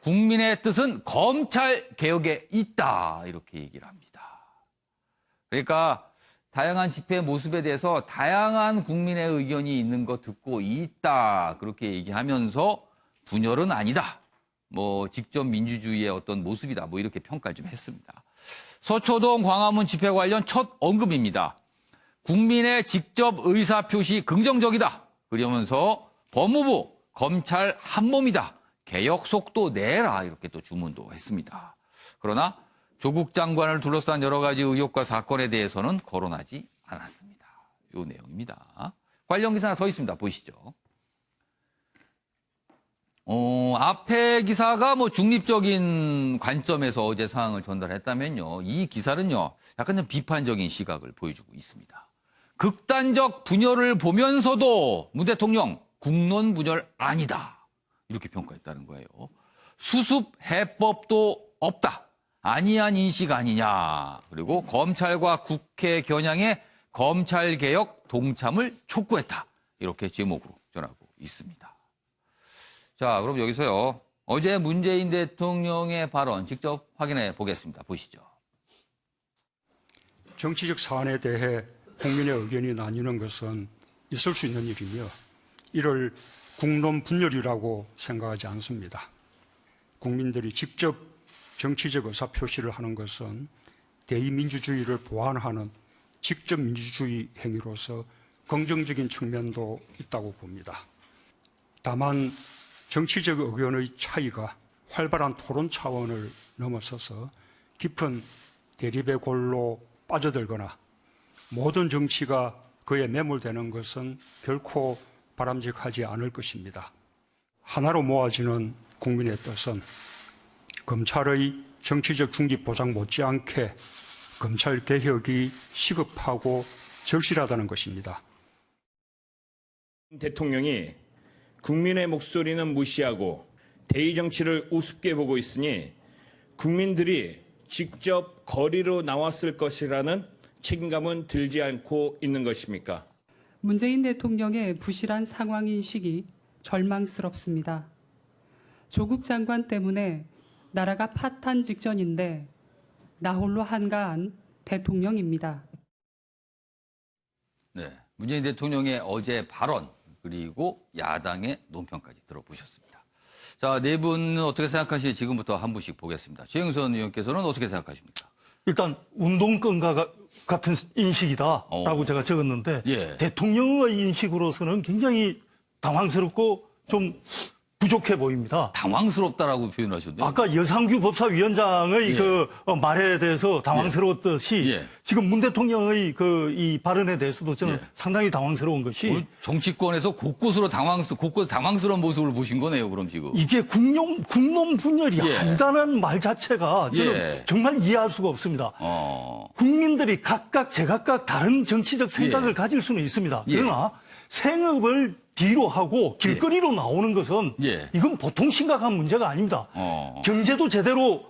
국민의 뜻은 검찰 개혁에 있다. 이렇게 얘기를 합니다. 그러니까 다양한 집회 모습에 대해서 다양한 국민의 의견이 있는 거 듣고 있다. 그렇게 얘기하면서 분열은 아니다. 뭐 직접 민주주의의 어떤 모습이다. 뭐 이렇게 평가를 좀 했습니다. 서초동 광화문 집회 관련 첫 언급입니다. 국민의 직접 의사표시 긍정적이다. 그러면서 법무부, 검찰 한몸이다. 개혁 속도 내라. 이렇게 또 주문도 했습니다. 그러나 조국 장관을 둘러싼 여러 가지 의혹과 사건에 대해서는 거론하지 않았습니다. 이 내용입니다. 관련 기사 하나 더 있습니다. 보시죠. 앞에 기사가 뭐 중립적인 관점에서 어제 상황을 전달했다면요. 이 기사는요. 약간 좀 비판적인 시각을 보여주고 있습니다. 극단적 분열을 보면서도 문 대통령 국론 분열 아니다. 이렇게 평가했다는 거예요. 수습 해법도 없다. 아니한 인식 아니냐. 그리고 검찰과 국회 겨냥해 검찰개혁 동참을 촉구했다. 이렇게 제목으로 전하고 있습니다. 자, 그럼 여기서요. 어제 문재인 대통령의 발언 직접 확인해 보겠습니다. 보시죠. 정치적 사안에 대해 국민의 의견이 나뉘는 것은 있을 수 있는 일이며 이를 국론 분열이라고 생각하지 않습니다. 국민들이 직접 정치적 의사표시를 하는 것은 대의민주주의를 보완하는 직접 민주주의 행위로서 긍정적인 측면도 있다고 봅니다. 다만 정치적 의견의 차이가 활발한 토론 차원을 넘어서서 깊은 대립의 골로 빠져들거나 모든 정치가 그에 매몰되는 것은 결코 바람직하지 않을 것입니다. 하나로 모아지는 국민의 뜻은 검찰의 정치적 중립 보장 못지않게 검찰 개혁이 시급하고 절실하다는 것입니다. 대통령이 국민의 목소리는 무시하고 대의 정치를 우습게 보고 있으니 국민들이 직접 거리로 나왔을 것이라는 책임감은 들지 않고 있는 것입니까? 문재인 대통령의 부실한 상황인식이 절망스럽습니다. 조국 장관 때문에 나라가 파탄 직전인데 나 홀로 한가한 대통령입니다. 네, 문재인 대통령의 어제 발언 그리고 야당의 논평까지 들어보셨습니다. 자, 네 분은 어떻게 생각하시는지 지금부터 한 분씩 보겠습니다. 최영선 의원께서는 어떻게 생각하십니까? 일단 운동권과 같은 인식이다라고 제가 적었는데 예. 대통령의 인식으로서는 굉장히 당황스럽고 좀 부족해 보입니다. 당황스럽다라고 표현하셨네요. 아까 여상규 법사위원장의 예. 그 말에 대해서 당황스러웠듯이 예. 지금 문 대통령의 그 이 발언에 대해서도 저는 예. 상당히 당황스러운 것이 오늘 정치권에서 곳곳 당황스러운 모습을 보신 거네요, 그럼 지금. 이게 국론 분열이 예. 아니다라는 말 자체가 저는 예. 정말 이해할 수가 없습니다. 국민들이 각각 제각각 다른 정치적 생각을 예. 가질 수는 있습니다. 예. 그러나 생업을 뒤로 하고 길거리로 나오는 것은 예. 이건 보통 심각한 문제가 아닙니다. 경제도 제대로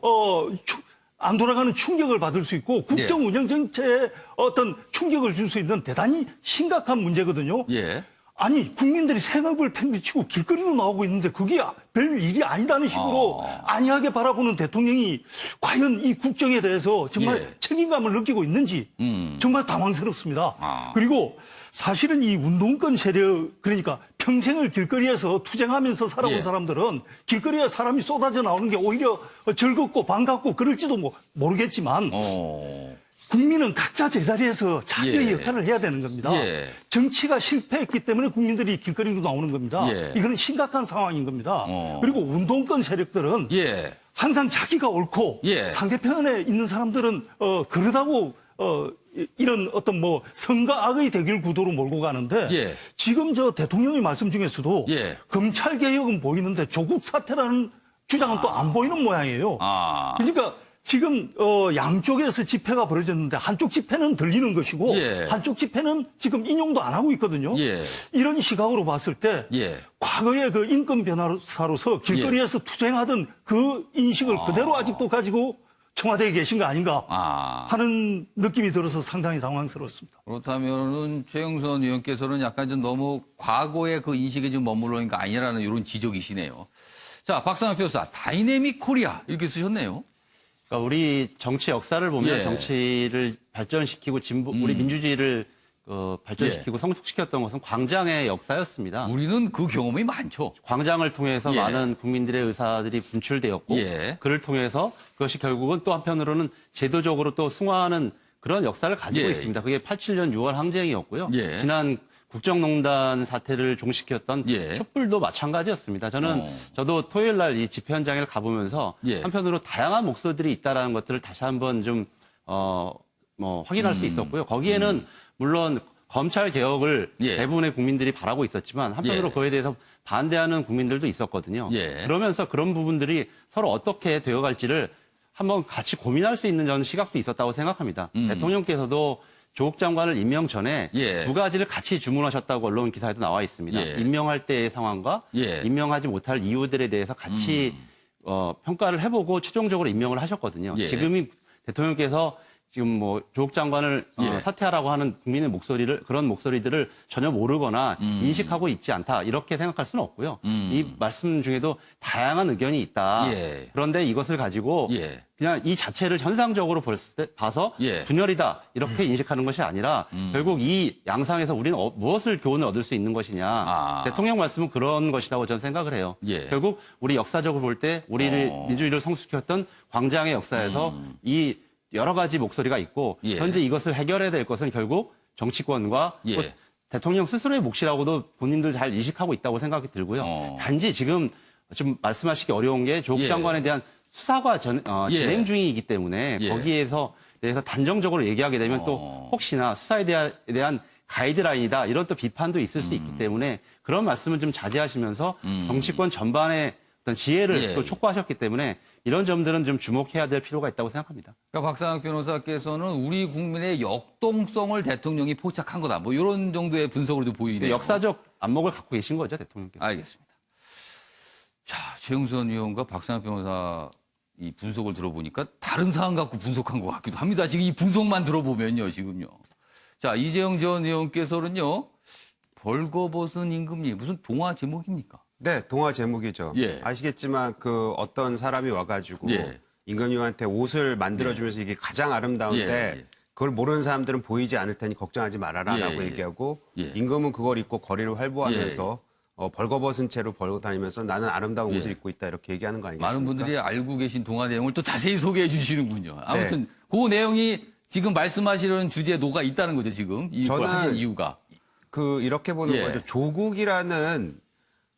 안 돌아가는 충격을 받을 수 있고 국정 운영 정체에 어떤 충격을 줄 수 있는 대단히 심각한 문제거든요. 예. 아니 국민들이 생업을 팽개치고 길거리로 나오고 있는데 그게 별 일이 아니다는 식으로 안이하게 바라보는 대통령이 과연 이 국정에 대해서 정말 예. 책임감을 느끼고 있는지 정말 당황스럽습니다. 그리고 사실은 이 운동권 세력 그러니까 평생을 길거리에서 투쟁하면서 살아온 예. 사람들은 길거리에 사람이 쏟아져 나오는 게 오히려 즐겁고 반갑고 그럴지도 모르겠지만 국민은 각자 제자리에서 자기의 예. 역할을 해야 되는 겁니다. 예. 정치가 실패했기 때문에 국민들이 길거리로 나오는 겁니다. 예. 이거는 심각한 상황인 겁니다. 그리고 운동권 세력들은 예. 항상 자기가 옳고 예. 상대편에 있는 사람들은 그러다고 이런 어떤 뭐 선과 악의 대결 구도로 몰고 가는데 예. 지금 저 대통령의 말씀 중에서도 예. 검찰 개혁은 보이는데 조국 사태라는 주장은 또 안 보이는 모양이에요. 그러니까 지금 양쪽에서 집회가 벌어졌는데 한쪽 집회는 들리는 것이고 예. 한쪽 집회는 지금 인용도 안 하고 있거든요. 예. 이런 시각으로 봤을 때 예. 과거의 그 인권 변호사로서 길거리에서 투쟁하던 그 인식을 그대로 아직도 가지고 청와대에 계신 거 아닌가 하는 느낌이 들어서 상당히 당황스럽습니다. 그렇다면은 최영선 의원께서는 약간 좀 너무 과거의 그 인식에 좀 머물러 있는 거 아니라는 이런 지적이시네요. 자, 박상현 변호사, 다이내믹 코리아 이렇게 쓰셨네요. 그러니까 우리 정치 역사를 보면 예. 정치를 발전시키고 우리 민주주의를 발전시키고 성숙시켰던 것은 광장의 역사였습니다. 우리는 그 경험이 많죠. 광장을 통해서 예. 많은 국민들의 의사들이 분출되었고 예. 그를 통해서 그것이 결국은 또 한편으로는 제도적으로 또 승화하는 그런 역사를 가지고 예. 있습니다. 그게 87년 6월 항쟁이었고요. 예. 지난 국정농단 사태를 종식시켰던 예. 촛불도 마찬가지였습니다. 저도 토요일 날 이 집회 현장에 가보면서 예. 한편으로 다양한 목소리들이 있다라는 것들을 다시 한번 좀 확인할 수 있었고요. 거기에는 물론 검찰 개혁을 예. 대부분의 국민들이 바라고 있었지만 한편으로 예. 그에 대해서 반대하는 국민들도 있었거든요. 예. 그러면서 그런 부분들이 서로 어떻게 되어갈지를 한번 같이 고민할 수 있는 저는 시각도 있었다고 생각합니다. 대통령께서도 조국 장관을 임명 전에 예. 두 가지를 같이 주문하셨다고 언론 기사에도 나와 있습니다. 예. 임명할 때의 상황과 예. 임명하지 못할 이유들에 대해서 같이 평가를 해보고 최종적으로 임명을 하셨거든요. 예. 지금이 대통령께서 지금 뭐 조국 장관을 예. 사퇴하라고 하는 국민의 그런 목소리들을 전혀 모르거나 인식하고 있지 않다 이렇게 생각할 수는 없고요. 이 말씀 중에도 다양한 의견이 있다. 예. 그런데 이것을 가지고 예. 그냥 이 자체를 현상적으로 봐서 예. 분열이다 이렇게 인식하는 것이 아니라 결국 이 양상에서 우리는 무엇을 교훈을 얻을 수 있는 것이냐. 대통령 말씀은 그런 것이라고 저는 생각을 해요. 예. 결국 우리 역사적으로 볼 때 우리를 민주주의를 성숙시켰던 광장의 역사에서 이 여러 가지 목소리가 있고 예. 현재 이것을 해결해야 될 것은 결국 정치권과 예. 또 대통령 스스로의 몫이라고도 본인들 잘 인식하고 있다고 생각이 들고요. 단지 지금 좀 말씀하시기 어려운 게 조국 예. 장관에 대한 수사가 예. 진행 중이기 때문에 예. 거기에서 대해서 단정적으로 얘기하게 되면 또 혹시나 수사에 대한 가이드라인이다 이런 또 비판도 있을 수 있기 때문에 그런 말씀은 좀 자제하시면서 정치권 전반에 어떤 지혜를 예, 또 예. 촉구하셨기 때문에 이런 점들은 좀 주목해야 될 필요가 있다고 생각합니다. 그러니까 박상학 변호사께서는 우리 국민의 역동성을 대통령이 포착한 거다. 뭐 이런 정도의 분석으로도 보이네요. 역사적 안목을 갖고 계신 거죠, 대통령께서. 알겠습니다. 자, 최영선 의원과 박상학 변호사 이 분석을 들어보니까 다른 사안 갖고 분석한 것 같기도 합니다. 지금 이 분석만 들어보면요, 지금요. 자, 이재용 전 의원께서는요, 벌거벗은 임금님, 무슨 동화 제목입니까? 네, 동화 제목이죠. 예. 아시겠지만 그 어떤 사람이 와가지고 예. 임금님한테 옷을 만들어주면서 이게 가장 아름다운데 예, 예. 그걸 모르는 사람들은 보이지 않을 테니 걱정하지 말아라라고 예, 예. 얘기하고 예. 임금은 그걸 입고 거리를 활보하면서 벌거벗은 채로 벌고 다니면서 나는 아름다운 예. 옷을 입고 있다 이렇게 얘기하는 거 아니겠습니까? 많은 분들이 알고 계신 동화 내용을 또 자세히 소개해 주시는군요. 아무튼 그 내용이 지금 말씀하시려는 주제에 녹아 있다는 거죠, 지금. 이걸 저는 하신 이유가. 이렇게 보는 예. 거죠. 조국이라는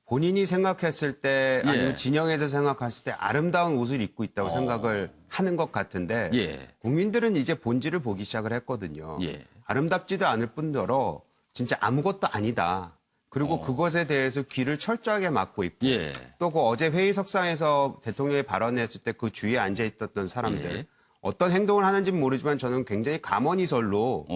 본인이 생각했을 때 아니면 예. 진영에서 생각했을 때 아름다운 옷을 입고 있다고 생각을 하는 것 같은데 예. 국민들은 이제 본질을 보기 시작을 했거든요. 예. 아름답지도 않을 뿐더러 진짜 아무것도 아니다. 그리고 그것에 대해서 귀를 철저하게 막고 있고 예. 또 그 어제 회의석상에서 대통령이 발언했을 때 그 주위에 앉아 있었던 사람들 예. 어떤 행동을 하는지는 모르지만 저는 굉장히 가머니설로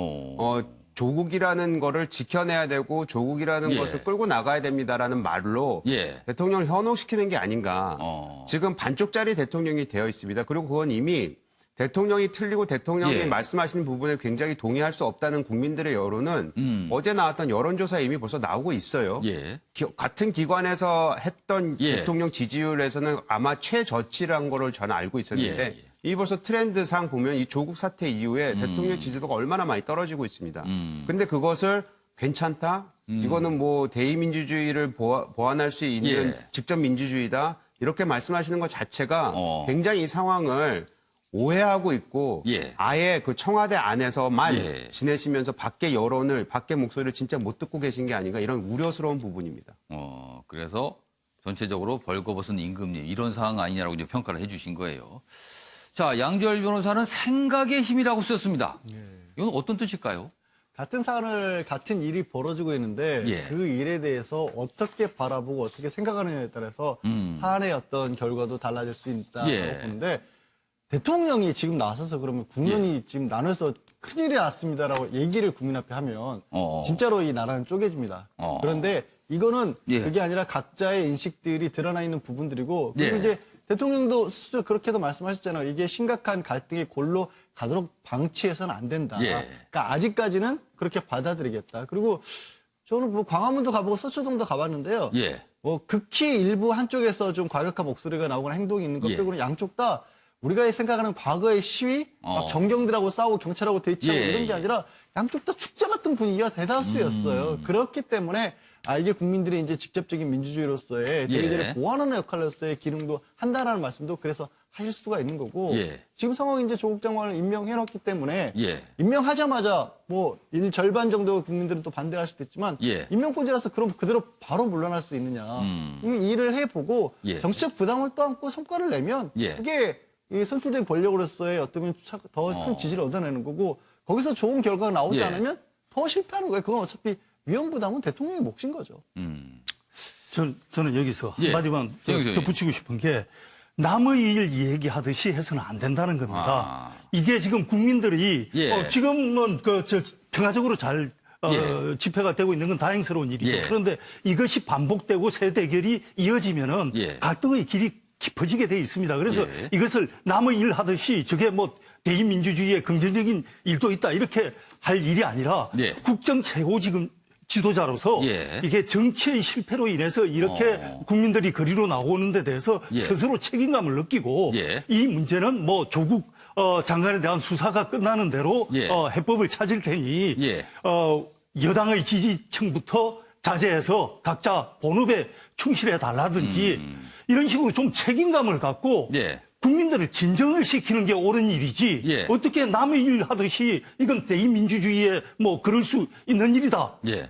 조국이라는 거를 지켜내야 되고 조국이라는 예. 것을 끌고 나가야 됩니다라는 말로 예. 대통령을 현혹시키는 게 아닌가. 지금 반쪽짜리 대통령이 되어 있습니다. 그리고 그건 이미 대통령이 틀리고 대통령이 예. 말씀하시는 부분에 굉장히 동의할 수 없다는 국민들의 여론은 어제 나왔던 여론조사에 이미 벌써 나오고 있어요. 예. 같은 기관에서 했던 예. 대통령 지지율에서는 아마 최저치라는 거를 저는 알고 있었는데 예. 이 벌써 트렌드상 보면 이 조국 사태 이후에 대통령 지지도가 얼마나 많이 떨어지고 있습니다. 근데 그것을 괜찮다? 이거는 뭐 대의민주주의를 보완할 수 있는 예. 직접 민주주의다? 이렇게 말씀하시는 것 자체가 굉장히 이 상황을 오해하고 있고 예. 아예 그 청와대 안에서만 예. 지내시면서 밖의 여론을 밖의 목소리를 진짜 못 듣고 계신 게 아닌가 이런 우려스러운 부분입니다. 그래서 전체적으로 벌거벗은 임금님 이런 상황 아니냐라고 이제 평가를 해주신 거예요. 자, 양지열 변호사는 생각의 힘이라고 쓰셨습니다. 이건 어떤 뜻일까요? 같은 사안을 같은 일이 벌어지고 있는데 예. 그 일에 대해서 어떻게 바라보고 어떻게 생각하느냐에 따라서 사안의 어떤 결과도 달라질 수 있다고 예. 보는데 대통령이 지금 나서서 그러면 국민이 지금 나눠서 큰일이 났습니다라고 얘기를 국민 앞에 하면 진짜로 이 나라는 쪼개집니다. 그런데 이거는 예. 그게 아니라 각자의 인식들이 드러나 있는 부분들이고 그리고 예. 이제 대통령도 스스로 그렇게도 말씀하셨잖아요. 이게 심각한 갈등의 골로 가도록 방치해서는 안 된다. 예. 그러니까 아직까지는 그렇게 받아들이겠다. 그리고 저는 뭐 광화문도 가보고 서초동도 가봤는데요. 예. 뭐 극히 일부 한쪽에서 좀 과격한 목소리가 나오거나 행동이 있는 것 예. 빼고는 양쪽 다 우리가 생각하는 과거의 시위, 막 정경들하고 싸우고 경찰하고 대치하고 예. 이런 게 아니라 양쪽 다 축제 같은 분위기가 대다수였어요. 그렇기 때문에 이게 국민들이 이제 직접적인 민주주의로서의 대의제를 예. 보완하는 역할로서의 기능도 한다라는 말씀도 그래서 하실 수가 있는 거고 예. 지금 상황이 이제 조국 장관을 임명해놨기 때문에 예. 임명하자마자 뭐 일 절반 정도 국민들은 또 반대할 수도 있지만 예. 임명권자라서 그럼 그대로 바로 물러날 수 있느냐 이 일을 해보고 예. 정치적 부담을 떠안고 성과를 내면 예. 그게 이 선출된 권력으로서의 어떤 더 큰 지지를 얻어내는 거고 거기서 좋은 결과가 나오지 예. 않으면 더 실패하는 거예요. 그건 어차피 위험 부담은 대통령의 몫인 거죠. 저는 여기서 예. 한마디만 정영석 더 붙이고 싶은 게 남의 일 얘기하듯이 해서는 안 된다는 겁니다. 이게 지금 국민들이 예. 지금은 평화적으로 잘 예. 집회가 되고 있는 건 다행스러운 일이죠. 예. 그런데 이것이 반복되고 새 대결이 이어지면은 예. 갈등의 길이 깊어지게 돼 있습니다. 그래서 예. 이것을 남의 일 하듯이 저게 뭐 대의민주주의에 긍정적인 일도 있다 이렇게 할 일이 아니라 예. 국정 최고 지금 지도자로서 예. 이게 정치의 실패로 인해서 이렇게 국민들이 거리로 나오는 데 대해서 예. 스스로 책임감을 느끼고 예. 이 문제는 뭐 조국 장관에 대한 수사가 끝나는 대로 예. 해법을 찾을 테니 예. 여당의 지지층부터 자제해서 각자 본업에 충실해 달라든지 이런 식으로 좀 책임감을 갖고 예. 국민들을 진정을 시키는 게 옳은 일이지 예. 어떻게 남의 일 하듯이 이건 대의민주주의에 뭐 그럴 수 있는 일이다. 예.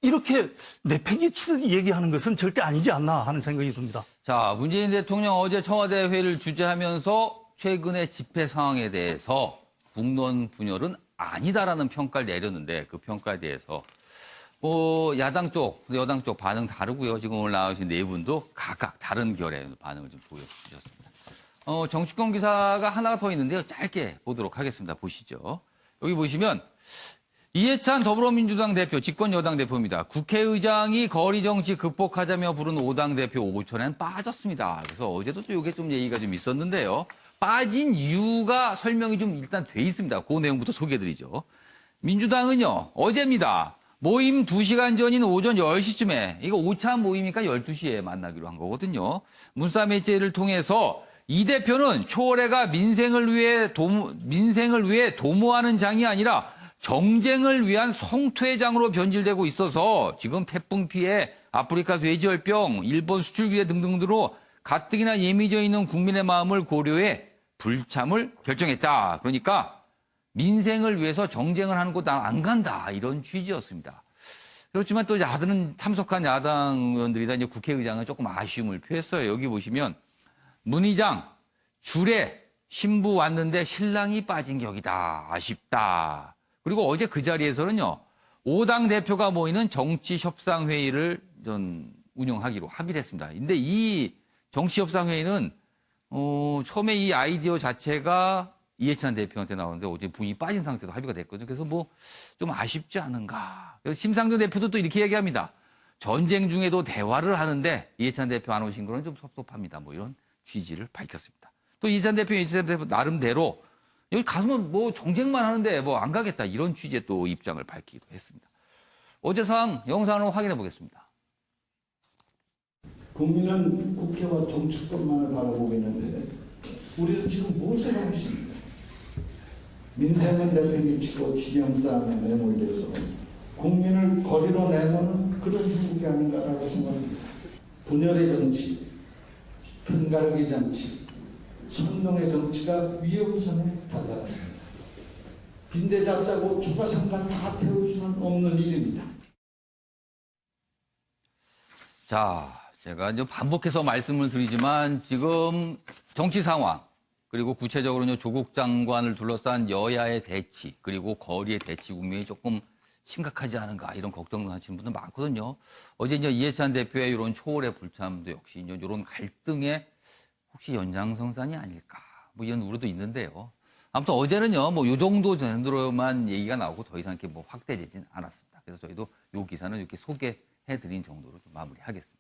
이렇게 내팽개치듯이 얘기하는 것은 절대 아니지 않나 하는 생각이 듭니다. 자, 문재인 대통령 어제 청와대 회의를 주재하면서 최근의 집회 상황에 대해서 국론 분열은 아니다라는 평가를 내렸는데 그 평가에 대해서 야당 쪽, 여당 쪽 반응 다르고요. 지금 오늘 나오신 네 분도 각각 다른 결의 반응을 좀 보여주셨습니다. 정치권 기사가 하나가 더 있는데요. 짧게 보도록 하겠습니다. 보시죠. 여기 보시면 이해찬 더불어민주당 대표, 집권 여당 대표입니다. 국회의장이 거리 정치 극복하자며 부른 5당 대표 5천엔 빠졌습니다. 그래서 어제도 또 이게 좀 얘기가 좀 있었는데요. 빠진 이유가 설명이 좀 일단 돼 있습니다. 그 내용부터 소개해드리죠. 민주당은요, 어제입니다. 모임 2시간 전인 오전 10시쯤에, 이거 5차 모임이니까 12시에 만나기로 한 거거든요. 문자매체를 통해서 이 대표는 초월해가 민생을 위해 도모하는 장이 아니라 정쟁을 위한 성퇴장으로 변질되고 있어서 지금 태풍 피해, 아프리카 돼지열병, 일본 수출 규제 등등으로 가뜩이나 예미져 있는 국민의 마음을 고려해 불참을 결정했다. 그러니까 민생을 위해서 정쟁을 하는 곳 안 간다. 이런 취지였습니다. 그렇지만 또 참석한 야당 의원들이다 이제 국회의장은 조금 아쉬움을 표했어요. 여기 보시면 문의장 줄에 신부 왔는데 신랑이 빠진 격이다. 아쉽다. 그리고 어제 그 자리에서는요. 5당 대표가 모이는 정치협상회의를 운영하기로 합의를 했습니다. 근데 이 정치협상회의는 처음에 이 아이디어 자체가 이해찬 대표한테 나오는데 어제 분이 빠진 상태에서 합의가 됐거든요. 그래서 좀 아쉽지 않은가. 심상정 대표도 또 이렇게 얘기합니다. 전쟁 중에도 대화를 하는데 이해찬 대표 안 오신 거는 좀 섭섭합니다. 이런 취지를 밝혔습니다. 또 이해찬 대표 나름대로 여기 가서는 정쟁만 하는데 안 가겠다. 이런 취지의 또 입장을 밝히기도 했습니다. 어제 상황 영상으로 확인해 보겠습니다. 국민은 국회와 정치권만을 바라보고 있는데 우리는 지금 무엇을 하고 있습니까? 민생은 내팽개치고 진영 싸움에 내몰려서 국민을 거리로 내모는 그런 형국이 아닌가라고 생각합니다. 분열의 정치, 편가르기 정치, 선동의 정치가 위험선에 다다랐습니다. 빈대 잡자고 주가상가 다 태울 수는 없는 일입니다. 자, 제가 이제 반복해서 말씀을 드리지만 지금 정치 상황 그리고 구체적으로는 조국 장관을 둘러싼 여야의 대치 그리고 거리의 대치 국면이 조금 심각하지 않은가 이런 걱정을 하시는 분들 많거든요. 어제 이제 이해찬 대표의 이런 초월의 불참도 역시 이제 이런 갈등의 혹시 연장선상이 아닐까 이런 우려도 있는데요. 아무튼 어제는요 요 정도 정도로만 얘기가 나오고 더 이상 이렇게 확대되진 않았습니다. 그래서 저희도 요 기사는 이렇게 소개해드린 정도로 좀 마무리하겠습니다.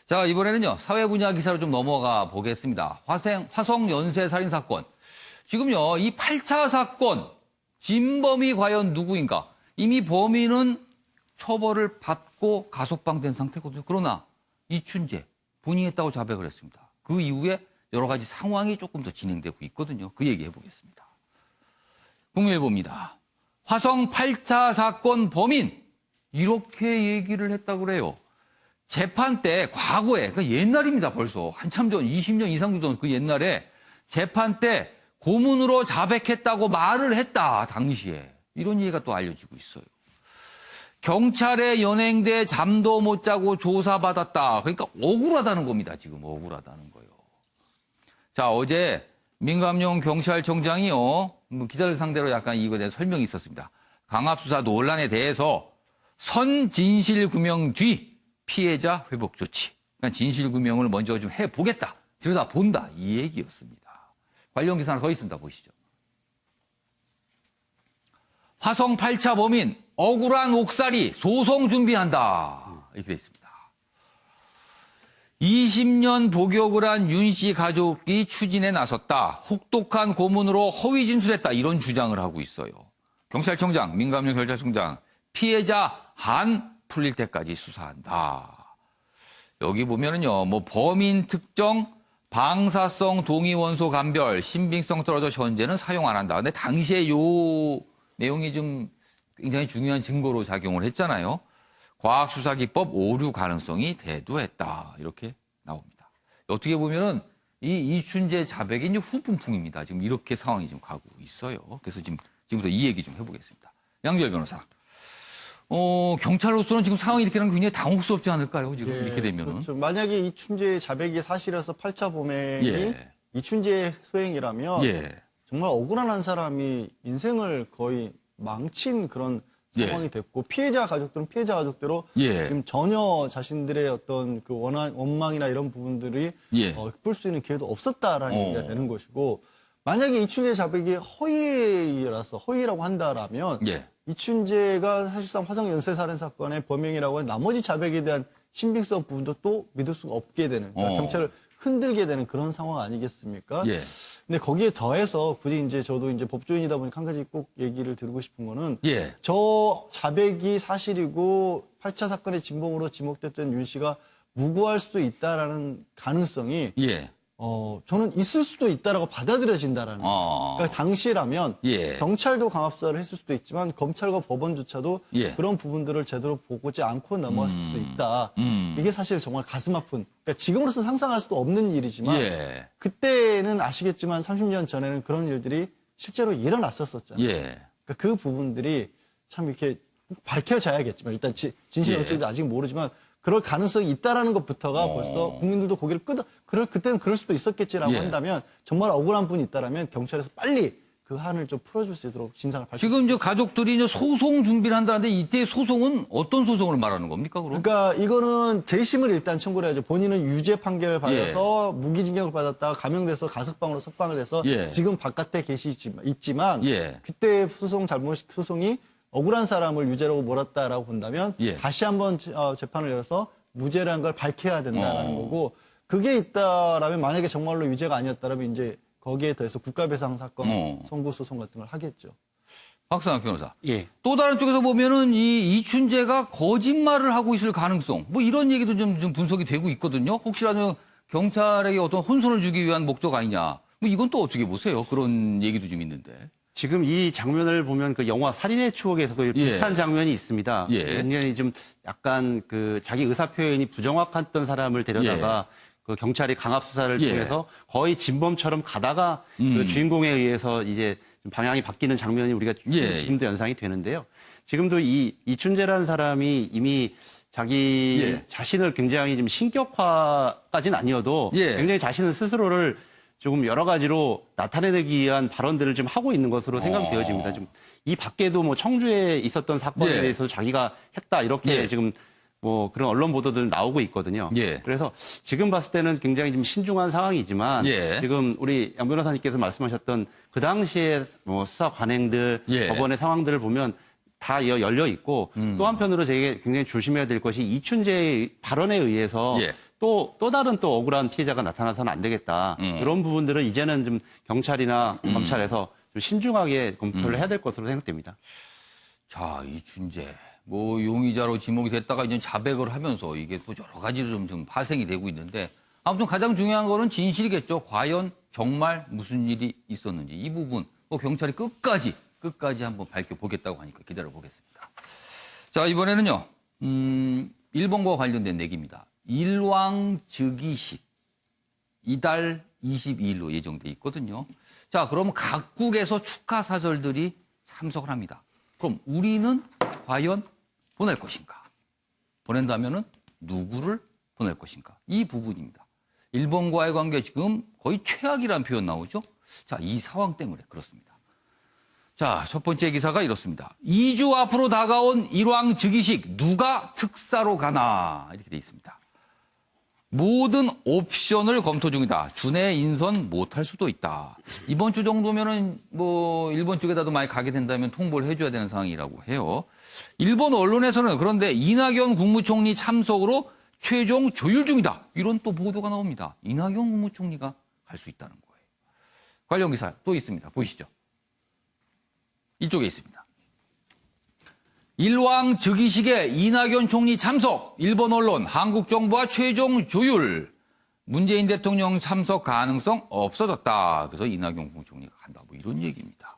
자, 이번에는요, 사회 분야 기사로 좀 넘어가 보겠습니다. 화성 연쇄 살인 사건. 지금요, 이 8차 사건, 진범이 과연 누구인가? 이미 범인은 처벌을 받고 가석방된 상태거든요. 그러나 이춘재, 본인이 했다고 자백을 했습니다. 그 이후에 여러 가지 상황이 조금 더 진행되고 있거든요. 그 얘기 해보겠습니다. 국민일보입니다. 화성 8차 사건 범인, 이렇게 얘기를 했다고 그래요. 재판 때 과거에 그러니까 옛날입니다. 벌써 한참 전 20년 이상 전 그 옛날에 재판 때 고문으로 자백했다고 말을 했다. 당시에 이런 얘기가 또 알려지고 있어요. 경찰에 연행돼 잠도 못 자고 조사받았다. 그러니까 억울하다는 겁니다. 지금 억울하다는 거예요. 자, 어제 민감용 경찰청장이요 기자들 상대로 약간 이거에 대해 설명이 있었습니다. 강압수사 논란에 대해서 선진실규명 뒤 피해자 회복 조치. 그러니까 진실규명을 먼저 좀 해보겠다. 들여다본다. 이 얘기였습니다. 관련 기사 하나 더 있습니다. 보시죠. 화성 8차 범인 억울한 옥살이 소송 준비한다. 이렇게 돼 있습니다. 20년 복역을 한 윤 씨 가족이 추진에 나섰다. 혹독한 고문으로 허위 진술했다. 이런 주장을 하고 있어요. 경찰청장, 민감용 경찰청장, 피해자 한 풀릴 때까지 수사한다. 여기 보면은요, 범인 특정, 방사성 동의 원소 감별, 신빙성 떨어져 현재는 사용 안 한다. 근데 당시에 요 내용이 좀 굉장히 중요한 증거로 작용을 했잖아요. 과학수사기법 오류 가능성이 대두했다. 이렇게 나옵니다. 어떻게 보면은 이 이춘재 자백이 이제 후폭풍입니다. 지금 이렇게 상황이 지금 가고 있어요. 그래서 지금부터 이 얘기 좀 해보겠습니다. 양지열 변호사. 경찰로서는 지금 상황이 이렇게 되면 굉장히 당혹스럽지 않을까요? 지금 이렇게 되면은. 그렇죠. 만약에 이춘재의 자백이 사실이라서 8차 범행이 이춘재의 소행이라면 정말 억울한 한 사람이 인생을 거의 망친 그런 상황이 됐고 피해자 가족들은 피해자 가족대로 예. 지금 전혀 자신들의 어떤 그 원망이나 이런 부분들이 예. 풀 수 있는 기회도 없었다라는 얘기가 되는 것이고 만약에 이춘재 자백이 허위라고 한다라면 예. 이춘재가 사실상 화성 연쇄살인 사건의 범행이라고 하는 나머지 자백에 대한 신빙성 부분도 또 믿을 수가 없게 되는 그러니까 경찰을 흔들게 되는 그런 상황 아니겠습니까? 예. 근데 거기에 더해서 굳이 이제 저도 이제 법조인이다 보니까 한 가지 꼭 얘기를 드리고 싶은 거는 예. 저 자백이 사실이고 8차 사건의 진범으로 지목됐던 윤 씨가 무고할 수도 있다라는 가능성이 예. 저는 있을 수도 있다라고 받아들여진다라는 거예요. 그러니까 당시라면 예. 경찰도 강압수사를 했을 수도 있지만 검찰과 법원조차도 예. 그런 부분들을 제대로 보지 않고 넘어갔을 수도 있다. 이게 사실 정말 가슴 아픈 그러니까 지금으로서 상상할 수도 없는 일이지만 예. 그때는 아시겠지만 30년 전에는 그런 일들이 실제로 일어났었잖아요. 예. 그러니까 그 부분들이 참 이렇게 밝혀져야겠지만 일단 진실 예. 어쩌도 아직 모르지만 그럴 가능성이 있다라는 것부터가 벌써 국민들도 고개를 그때는 그럴 수도 있었겠지라고 예. 한다면 정말 억울한 분이 있다라면 경찰에서 빨리 그 한을 좀 풀어줄 수 있도록 진상을 밝혀. 지금 이제 가족들이 이제 소송 준비를 한다는데 이때 소송은 어떤 소송을 말하는 겁니까, 그럼? 그러니까 이거는 재심을 일단 청구를 해야죠. 본인은 유죄 판결을 받아서 무기징역을 받았다가 감형돼서 가석방으로 석방을 돼서 예. 지금 바깥에 있지만 예. 그때 소송이 억울한 사람을 유죄라고 몰았다라고 본다면 예. 다시 한번 재판을 열어서 무죄라는 걸 밝혀야 된다라는 거고 그게 있다라면 만약에 정말로 유죄가 아니었다라면 이제 거기에 더해서 국가배상 사건 선고 소송 같은 걸 하겠죠. 박상학 변호사. 예. 또 다른 쪽에서 보면은 이 이춘재가 거짓말을 하고 있을 가능성, 뭐 이런 얘기도 좀 분석이 되고 있거든요. 혹시라도 경찰에게 어떤 혼선을 주기 위한 목적 아니냐. 뭐 이건 또 어떻게 보세요? 그런 얘기도 좀 있는데. 지금 이 장면을 보면 그 영화 살인의 추억에서도 비슷한 장면이 있습니다. 예. 굉장히 좀 약간 그 자기 의사 표현이 부정확했던 사람을 데려다가 그 경찰이 강압 수사를 통해서 거의 진범처럼 가다가 그 주인공에 의해서 이제 좀 방향이 바뀌는 장면이 우리가 지금도 연상이 되는데요. 지금도 이 이춘재라는 사람이 이미 자기 자신을 굉장히 좀 신격화까지는 아니어도 굉장히 자신은 스스로를 조금 여러 가지로 나타내기 위한 발언들을 좀 하고 있는 것으로 생각되어집니다. 좀 이 밖에도 뭐 청주에 있었던 사건에 대해서 자기가 했다 이렇게 지금 뭐 그런 언론 보도들 나오고 있거든요. 그래서 지금 봤을 때는 굉장히 좀 신중한 상황이지만 지금 우리 양 변호사님께서 말씀하셨던 그 당시에 뭐 수사 관행들, 법원의 상황들을 보면 다 열려 있고 또 한편으로 저희가 굉장히 조심해야 될 것이 이춘재의 발언에 의해서 또 다른 또 억울한 피해자가 나타나서는 안 되겠다. 그런 부분들은 이제는 좀 경찰이나 검찰에서 좀 신중하게 검토를 해야 될 것으로 생각됩니다. 자, 이춘재. 뭐 용의자로 지목이 됐다가 이제 자백을 하면서 이게 또 여러 가지로 좀 파생이 되고 있는데 아무튼 가장 중요한 거는 진실이겠죠. 과연 정말 무슨 일이 있었는지 이 부분 뭐 경찰이 끝까지 한번 밝혀보겠다고 하니까 기다려보겠습니다. 자, 이번에는요. 일본과 관련된 얘기입니다. 일왕즉위식 이달 22일로 예정돼 있거든요. 자, 그럼 각국에서 축하 사절들이 참석을 합니다. 그럼 우리는 과연 보낼 것인가? 보낸다면은 누구를 보낼 것인가? 이 부분입니다. 일본과의 관계 지금 거의 최악이라는 표현 나오죠? 자, 이 상황 때문에 그렇습니다. 자, 첫 번째 기사가 이렇습니다. 2주 앞으로 다가온 일왕즉위식 누가 특사로 가나? 이렇게 돼 있습니다. 모든 옵션을 검토 중이다. 준해 인선 못할 수도 있다. 이번 주 정도면은 뭐 일본 쪽에다도 많이 가게 된다면 통보를 해줘야 되는 상황이라고 해요. 일본 언론에서는 그런데 이낙연 국무총리 참석으로 최종 조율 중이다. 이런 또 보도가 나옵니다. 이낙연 국무총리가 갈 수 있다는 거예요. 관련 기사 또 있습니다. 보시죠. 이쪽에 있습니다. 일왕즉위식에 이낙연 총리 참석, 일본 언론, 한국 정부와 최종 조율, 문재인 대통령 참석 가능성 없어졌다. 그래서 이낙연 국무총리가 간다. 뭐 이런 얘기입니다.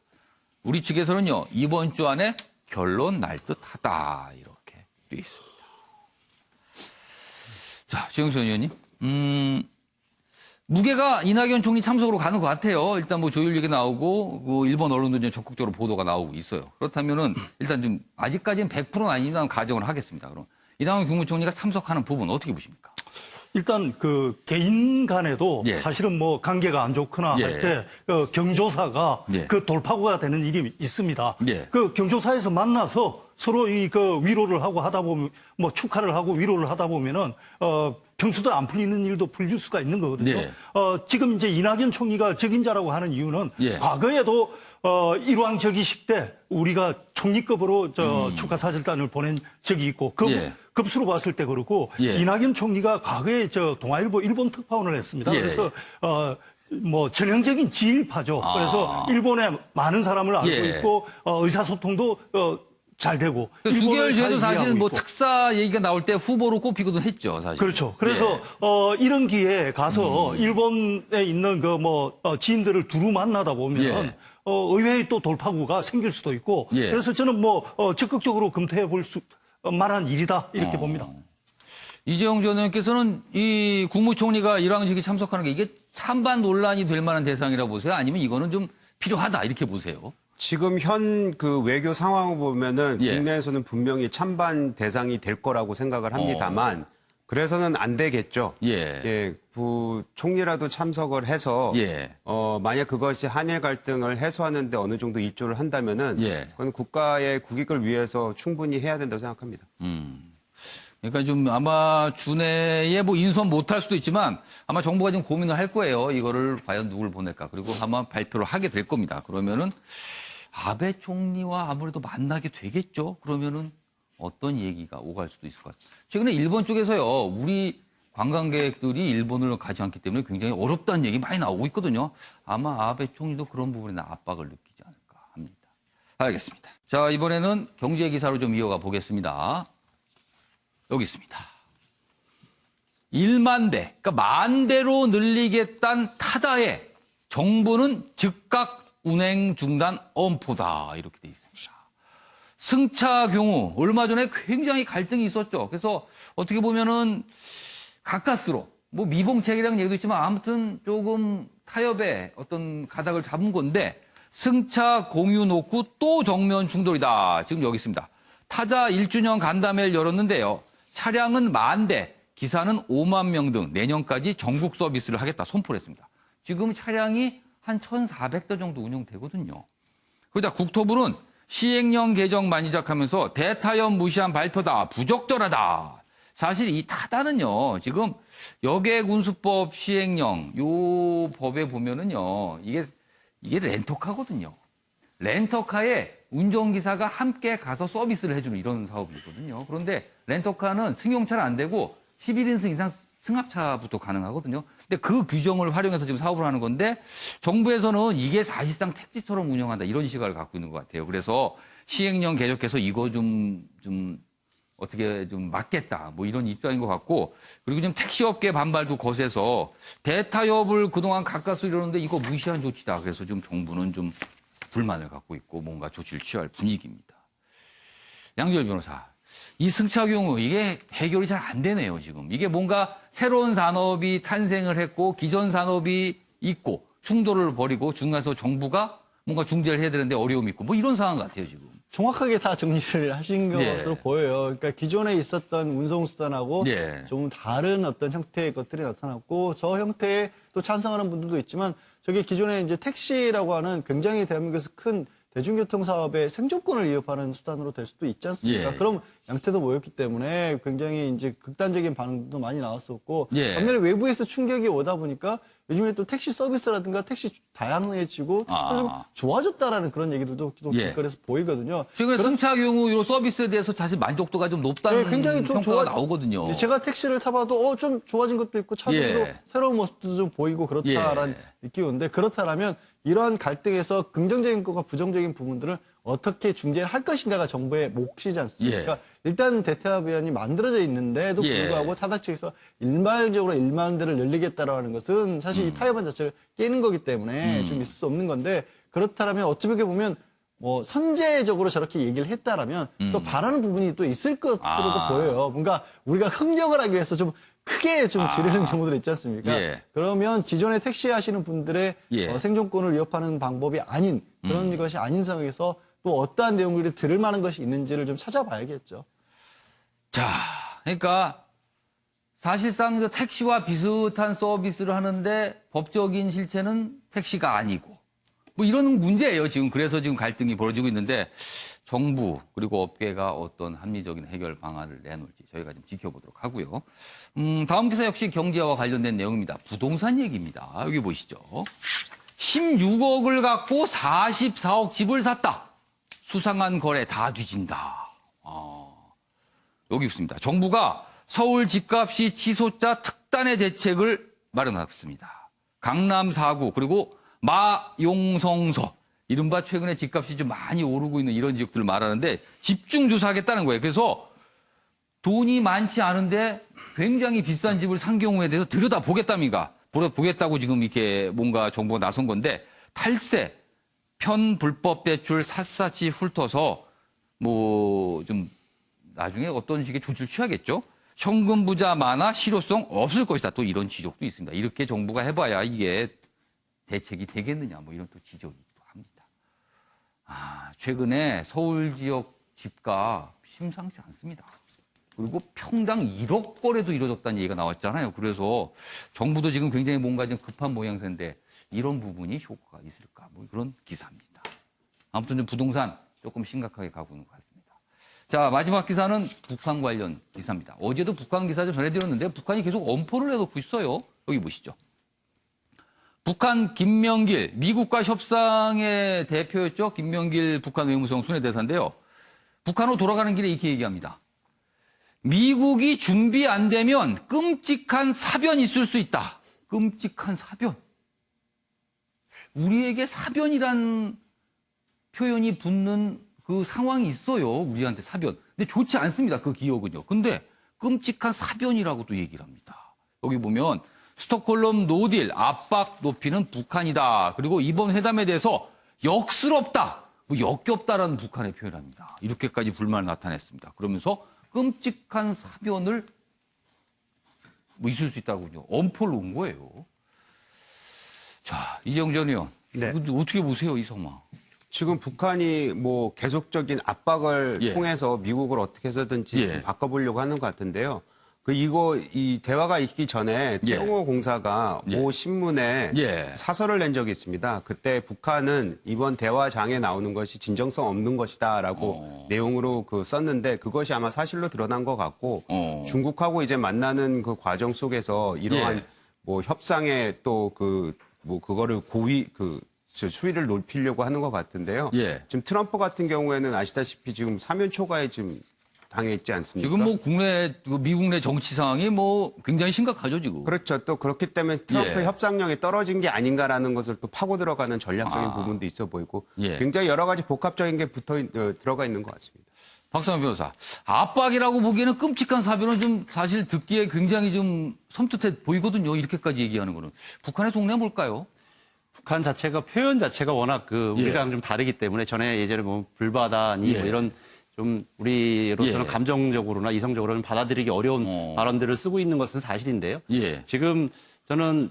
우리 측에서는요, 이번 주 안에 결론 날 듯하다. 이렇게 돼 있습니다. 자, 최영선 의원님, 무게가 이낙연 총리 참석으로 가는 것 같아요. 일단 뭐 조율 얘기 나오고, 그 일본 언론도 이제 적극적으로 보도가 나오고 있어요. 그렇다면은 일단 좀 아직까지는 100%는 아니라는 가정을 하겠습니다. 그럼 이낙연 국무총리가 참석하는 부분 어떻게 보십니까? 일단 그 개인 간에도 예. 사실은 뭐 관계가 안 좋거나 예. 할 때 경조사가 예. 그 돌파구가 되는 일이 있습니다. 예. 그 경조사에서 만나서 서로 이 그 위로를 하고 하다 보면 뭐 축하를 하고 위로를 하다 보면은 평소도 안 풀리는 일도 풀릴 수가 있는 거거든요. 예. 지금 이제 이낙연 총리가 적임자라고 하는 이유는 예. 과거에도 일왕적이식 때 우리가 총리급으로 축하 사절단을 보낸 적이 있고 예. 급수로 봤을 때 그렇고 예. 이낙연 총리가 과거에 동아일보 일본 특파원을 했습니다. 예. 그래서 뭐 전형적인 지일파죠. 그래서 일본에 많은 사람을 알고 예. 있고 의사소통도 잘 되고. 수개월 일본을 잘 전에도 사실은 이해하고 뭐 있고. 특사 얘기가 나올 때 후보로 꼽히기도 했죠, 사실. 그렇죠. 그래서 이런 기회에 가서 일본에 있는 그 지인들을 두루 만나다 보면 예. 의외의 또 돌파구가 생길 수도 있고. 예. 그래서 저는 뭐 적극적으로 검토해 볼 수 만한 일이다 이렇게 봅니다. 이재용 전 의원께서는 이 국무총리가 일왕직에 참석하는 게 이게 찬반 논란이 될 만한 대상이라고 보세요? 아니면 이거는 좀 필요하다 이렇게 보세요? 지금 현 그 외교 상황을 보면은 예. 국내에서는 분명히 찬반 대상이 될 거라고 생각을 합니다만 그래서는 안 되겠죠. 예. 총리라도 참석을 해서 예. 만약 그것이 한일 갈등을 해소하는 데 어느 정도 일조를 한다면은 예. 그건 국가의 국익을 위해서 충분히 해야 된다고 생각합니다. 그러니까 좀 아마 주내에 뭐 인선 못할 수도 있지만 아마 정부가 좀 고민을 할 거예요. 이거를 과연 누굴 보낼까. 그리고 아마 발표를 하게 될 겁니다. 그러면은 아베 총리와 아무래도 만나게 되겠죠. 그러면은 어떤 얘기가 오갈 수도 있을 것 같아요. 최근에 일본 쪽에서요. 우리 관광객들이 일본을 가지 않기 때문에 굉장히 어렵다는 얘기 많이 나오고 있거든요. 아마 아베 총리도 그런 부분에 압박을 느끼지 않을까 합니다. 알겠습니다. 자, 이번에는 경제 기사로 좀 이어가 보겠습니다. 여기 있습니다. 1만 대, 그러니까 만 대로 늘리겠다는 타다에 정부는 즉각 운행 중단 엄포다. 이렇게 돼 있습니다. 승차 경우 얼마 전에 굉장히 갈등이 있었죠. 그래서 어떻게 보면은 가까스로 뭐 미봉책이라는 얘기도 있지만 아무튼 조금 타협의 어떤 가닥을 잡은 건데 승차 공유 놓고 또 정면 충돌이다. 지금 여기 있습니다. 타자 1주년 간담회를 열었는데요. 차량은 10,000대, 기사는 5만 명 등 내년까지 전국 서비스를 하겠다 선포를 했습니다. 지금 차량이 한 1,400대 정도 운영되거든요. 그러자 국토부는 시행령 개정 만지작하면서 대타협 무시한 발표다, 부적절하다. 사실 이 타다는요, 지금 여객운수법 시행령, 요 법에 보면은요, 이게 렌터카거든요. 렌터카에 운전기사가 함께 가서 서비스를 해주는 이런 사업이거든요. 그런데 렌터카는 승용차는 안 되고 11인승 이상 승합차부터 가능하거든요. 근데 그 규정을 활용해서 지금 사업을 하는 건데 정부에서는 이게 사실상 택지처럼 운영한다 이런 시각을 갖고 있는 것 같아요. 그래서 시행령 개정해서 이거 좀 어떻게 좀 막겠다 뭐 이런 입장인 것 같고 그리고 지금 택시업계 반발도 거세서 대타협을 그동안 가까스 이러는데 이거 무시한 조치다. 그래서 지금 정부는 좀 불만을 갖고 있고 뭔가 조치를 취할 분위기입니다. 양지열 변호사, 이 승차 경우 이게 해결이 잘 안 되네요, 지금. 이게 뭔가 새로운 산업이 탄생을 했고 기존 산업이 있고 충돌을 벌이고 중간에서 정부가 뭔가 중재를 해야 되는데 어려움이 있고 뭐 이런 상황 같아요, 지금. 정확하게 다 정리를 하신 예. 것으로 보여요. 그러니까 기존에 있었던 운송수단하고 예. 좀 다른 어떤 형태의 것들이 나타났고 저 형태에 또 찬성하는 분들도 있지만 저게 기존에 이제 택시라고 하는 굉장히 대한민국에서 큰 대중교통 사업의 생존권을 위협하는 수단으로 될 수도 있지 않습니까? 예. 그럼 양태도 모였기 때문에 굉장히 이제 극단적인 반응도 많이 나왔었고 예. 반면에 외부에서 충격이 오다 보니까 요즘에 또 택시 서비스라든가 택시 다양해지고 택시도 좀 좋아졌다라는 그런 얘기들도 또 예. 길거리에서 보이거든요. 최근에 승차 경우 이런 서비스에 대해서 사실 만족도가 좀 높다는 네, 굉장히 좀 평가가 나오거든요. 제가 택시를 타봐도 좀 좋아진 것도 있고 차들도 예. 새로운 모습도 좀 보이고 그렇다라는 느낌이 오는데 그렇다면 이러한 갈등에서 긍정적인 것과 부정적인 부분들을 어떻게 중재를 할 것인가가 정부의 몫이지 않습니까? 일단 대타협의안이 만들어져 있는데도 불구하고 타당 측에서 일괄적으로 1만 대를 열리겠다라고 하는 것은 사실 이 타협안 자체를 깨는 거기 때문에 좀 있을 수 없는 건데 그렇다면 어떻게 보면 뭐 선제적으로 저렇게 얘기를 했다라면 또 바라는 부분이 또 있을 것으로도 보여요. 뭔가 우리가 흥정을 하기 위해서 좀 크게 좀 지르는 경우들 있지 않습니까? 그러면 기존에 택시 하시는 분들의 생존권을 위협하는 방법이 아닌 그런 것이 아닌 상황에서 또 어떠한 내용들이 들을 만한 것이 있는지를 좀 찾아봐야겠죠. 자, 그러니까 사실상 그 택시와 비슷한 서비스를 하는데 법적인 실체는 택시가 아니고 뭐 이런 문제예요. 지금 그래서 지금 갈등이 벌어지고 있는데 정부 그리고 업계가 어떤 합리적인 해결 방안을 내놓을지 저희가 좀 지켜보도록 하고요. 다음 기사 역시 경제와 관련된 내용입니다. 부동산 얘기입니다. 여기 보시죠. 16억을 갖고 44억 집을 샀다. 수상한 거래 다 뒤진다. 여기 있습니다. 정부가 서울 집값이 치솟자 특단의 대책을 마련했습니다. 강남 4구 그리고 마용성서 이른바 최근에 집값이 좀 많이 오르고 있는 이런 지역들을 말하는데 집중 조사하겠다는 거예요. 그래서 돈이 많지 않은데 굉장히 비싼 집을 산 경우에 대해서 들여다보겠답니다. 보겠다고 지금 이렇게 뭔가 정부가 나선 건데 탈세, 편불법 대출 샅샅이 훑어서 뭐 좀 나중에 어떤 식의 조치를 취하겠죠. 현금 부자 많아 실효성 없을 것이다. 또 이런 지적도 있습니다. 이렇게 정부가 해봐야 이게 대책이 되겠느냐 뭐 이런 또 지적이 또 합니다. 최근에 서울 지역 집값 심상치 않습니다. 그리고 평당 1억 거래도 이루어졌다는 얘기가 나왔잖아요. 그래서 정부도 지금 굉장히 뭔가 좀 급한 모양새인데 이런 부분이 효과가 있을까 뭐 그런 기사입니다. 아무튼 좀 부동산 조금 심각하게 가고 있는 것 같습니다. 자, 마지막 기사는 북한 관련 기사입니다. 어제도 북한 기사 좀 전해드렸는데 북한이 계속 엄포를 내놓고 있어요. 여기 보시죠. 북한 김명길, 미국과 협상의 대표였죠. 김명길 북한 외무성 순회대사인데요. 북한으로 돌아가는 길에 이렇게 얘기합니다. 미국이 준비 안 되면 끔찍한 사변이 있을 수 있다. 끔찍한 사변. 우리에게 사변이란 표현이 붙는 그 상황이 있어요. 우리한테 사변. 근데 좋지 않습니다. 그 기억은요. 근데 끔찍한 사변이라고도 얘기를 합니다. 여기 보면 스톡홀름 노딜 압박 높이는 북한이다. 그리고 이번 회담에 대해서 역스럽다. 뭐 역겹다라는 북한의 표현합니다. 이렇게까지 불만을 나타냈습니다. 그러면서 끔찍한 사변을 뭐 있을 수 있다고요. 엄포를 놓은 거예요. 자, 이재용 전 의원. 네. 어떻게 보세요, 이 상황? 지금 북한이 뭐 계속적인 압박을 통해서 미국을 어떻게 해서든지 좀 바꿔보려고 하는 것 같은데요. 이 대화가 있기 전에 태영호 공사가 모 신문에 사설을 낸 적이 있습니다. 그때 북한은 이번 대화장에 나오는 것이 진정성 없는 것이다라고 내용으로 썼는데 그것이 아마 사실로 드러난 것 같고 중국하고 이제 만나는 그 과정 속에서 이러한 뭐 협상에 또 그거를 수위를 높이려고 하는 것 같은데요. 지금 트럼프 같은 경우에는 아시다시피 지금 사면 초과에 지금 당해 있지 않습니까? 지금 뭐 미국 내 정치 상황이 뭐 굉장히 심각하죠, 지금. 그렇죠. 또 그렇기 때문에 트럼프 협상력이 떨어진 게 아닌가라는 것을 또 파고 들어가는 전략적인 부분도 있어 보이고 굉장히 여러 가지 복합적인 게 들어가 있는 것 같습니다. 박상현 변호사, 압박이라고 보기에는 끔찍한 사변은 좀 사실 듣기에 굉장히 좀 섬뜩해 보이거든요. 이렇게까지 얘기하는 거는. 북한의 속내는 뭘까요? 북한 자체가 표현 자체가 워낙 우리랑 좀 다르기 때문에 전에 예전에 뭐 불바다니 뭐 이런 좀 우리로서는 감정적으로나 이성적으로는 받아들이기 어려운 발언들을 쓰고 있는 것은 사실인데요. 지금 저는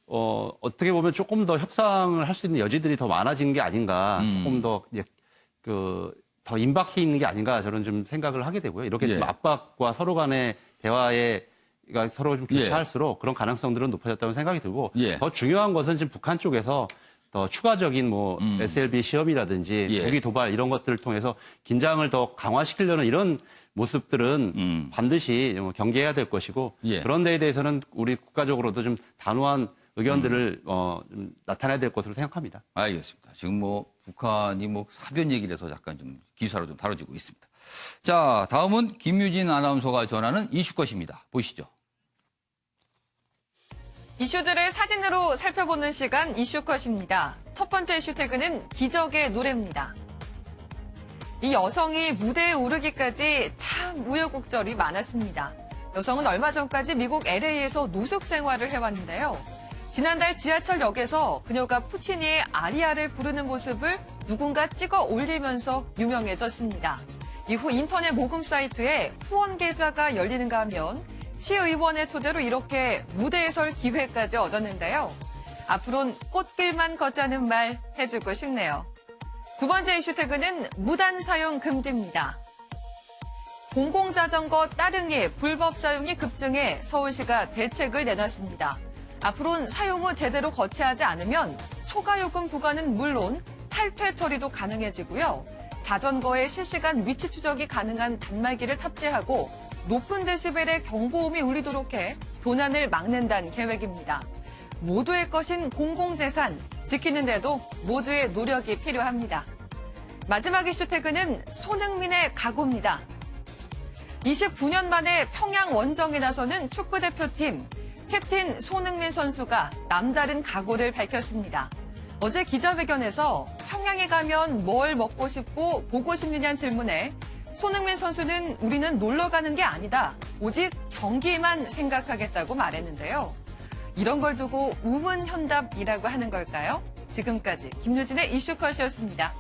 어떻게 보면 조금 더 협상을 할 수 있는 여지들이 더 많아지는 게 아닌가, 조금 더 더 임박해 있는 게 아닌가 저는 좀 생각을 하게 되고요. 이렇게 좀 압박과 서로 간의 대화에 서로 좀 교차할수록 그런 가능성들은 높아졌다고 생각이 들고 더 중요한 것은 지금 북한 쪽에서 더 추가적인 뭐 SLB 시험이라든지 무기 도발 이런 것들을 통해서 긴장을 더 강화시키려는 이런 모습들은 반드시 경계해야 될 것이고 그런 데에 대해서는 우리 국가적으로도 좀 단호한 의견들을 좀 나타내야 될 것으로 생각합니다. 알겠습니다. 지금 뭐 북한이 뭐 사변 얘기를 해서 약간 좀 기사로 좀 다뤄지고 있습니다. 자, 다음은 김유진 아나운서가 전하는 이슈컷입니다. 보시죠. 이슈들을 사진으로 살펴보는 시간 이슈컷입니다. 첫 번째 이슈 태그는 기적의 노래입니다. 이 여성이 무대에 오르기까지 참 우여곡절이 많았습니다. 여성은 얼마 전까지 미국 LA에서 노숙 생활을 해왔는데요. 지난달 지하철역에서 그녀가 푸치니의 아리아를 부르는 모습을 누군가 찍어 올리면서 유명해졌습니다. 이후 인터넷 모금 사이트에 후원 계좌가 열리는가 하면 시의원의 초대로 이렇게 무대에 설 기회까지 얻었는데요. 앞으로는 꽃길만 걷자는 말 해주고 싶네요. 두 번째 이슈 태그는 무단 사용 금지입니다. 공공자전거 따릉이 불법 사용이 급증해 서울시가 대책을 내놨습니다. 앞으로는 사용 후 제대로 거치하지 않으면 초과요금 부과는 물론 탈퇴 처리도 가능해지고요. 자전거에 실시간 위치 추적이 가능한 단말기를 탑재하고 높은 데시벨의 경보음이 울리도록 해 도난을 막는다는 계획입니다. 모두의 것인 공공재산 지키는 데도 모두의 노력이 필요합니다. 마지막 이슈 태그는 손흥민의 각오입니다. 29년 만에 평양 원정에 나서는 축구대표팀 캡틴 손흥민 선수가 남다른 각오를 밝혔습니다. 어제 기자회견에서 평양에 가면 뭘 먹고 싶고 보고 싶느냐는 질문에 손흥민 선수는 우리는 놀러 가는 게 아니다. 오직 경기만 생각하겠다고 말했는데요. 이런 걸 두고 우문현답이라고 하는 걸까요? 지금까지 김유진의 이슈컷이었습니다.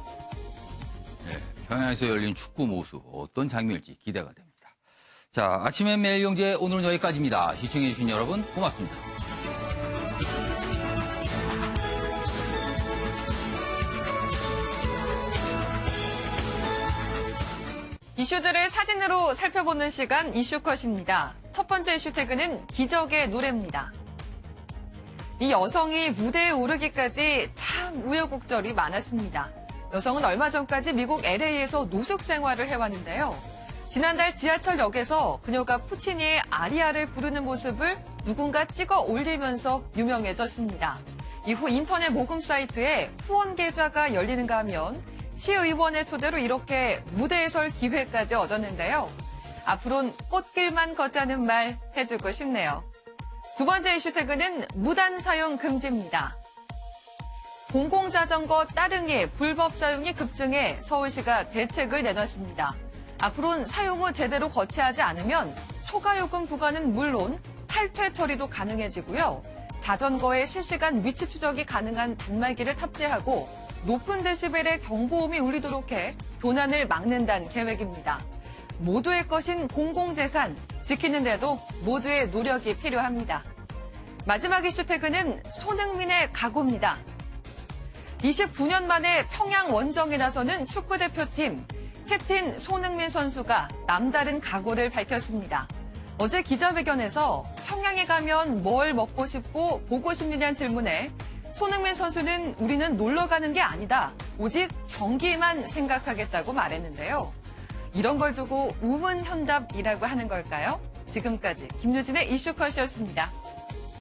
네, 평양에서 열린 축구 모습 어떤 장면일지 기대가 됩니다. 자, 아침엔 매일 경제 오늘은 여기까지입니다. 시청해주신 여러분 고맙습니다. 이슈들을 사진으로 살펴보는 시간 이슈컷입니다. 첫 번째 이슈 태그는 기적의 노래입니다. 이 여성이 무대에 오르기까지 참 우여곡절이 많았습니다. 여성은 얼마 전까지 미국 LA에서 노숙 생활을 해왔는데요. 지난달 지하철역에서 그녀가 푸치니의 아리아를 부르는 모습을 누군가 찍어 올리면서 유명해졌습니다. 이후 인터넷 모금 사이트에 후원 계좌가 열리는가 하면 시의원의 초대로 이렇게 무대에 설 기회까지 얻었는데요. 앞으로는 꽃길만 걷자는 말 해주고 싶네요. 두 번째 이슈 태그는 무단 사용 금지입니다. 공공자전거 따릉이 불법 사용이 급증해 서울시가 대책을 내놨습니다. 앞으로는 사용 후 제대로 거치하지 않으면 초과요금 부과는 물론 탈퇴 처리도 가능해지고요. 자전거에 실시간 위치 추적이 가능한 단말기를 탑재하고 높은 데시벨의 경보음이 울리도록 해 도난을 막는다는 계획입니다. 모두의 것인 공공재산 지키는 데도 모두의 노력이 필요합니다. 마지막 이슈 태그는 손흥민의 각오입니다. 29년 만에 평양 원정에 나서는 축구대표팀 캡틴 손흥민 선수가 남다른 각오를 밝혔습니다. 어제 기자회견에서 평양에 가면 뭘 먹고 싶고 보고 싶느냐는 질문에 손흥민 선수는 우리는 놀러 가는 게 아니다. 오직 경기만 생각하겠다고 말했는데요. 이런 걸 두고 우문현답이라고 하는 걸까요? 지금까지 김유진의 이슈컷이었습니다.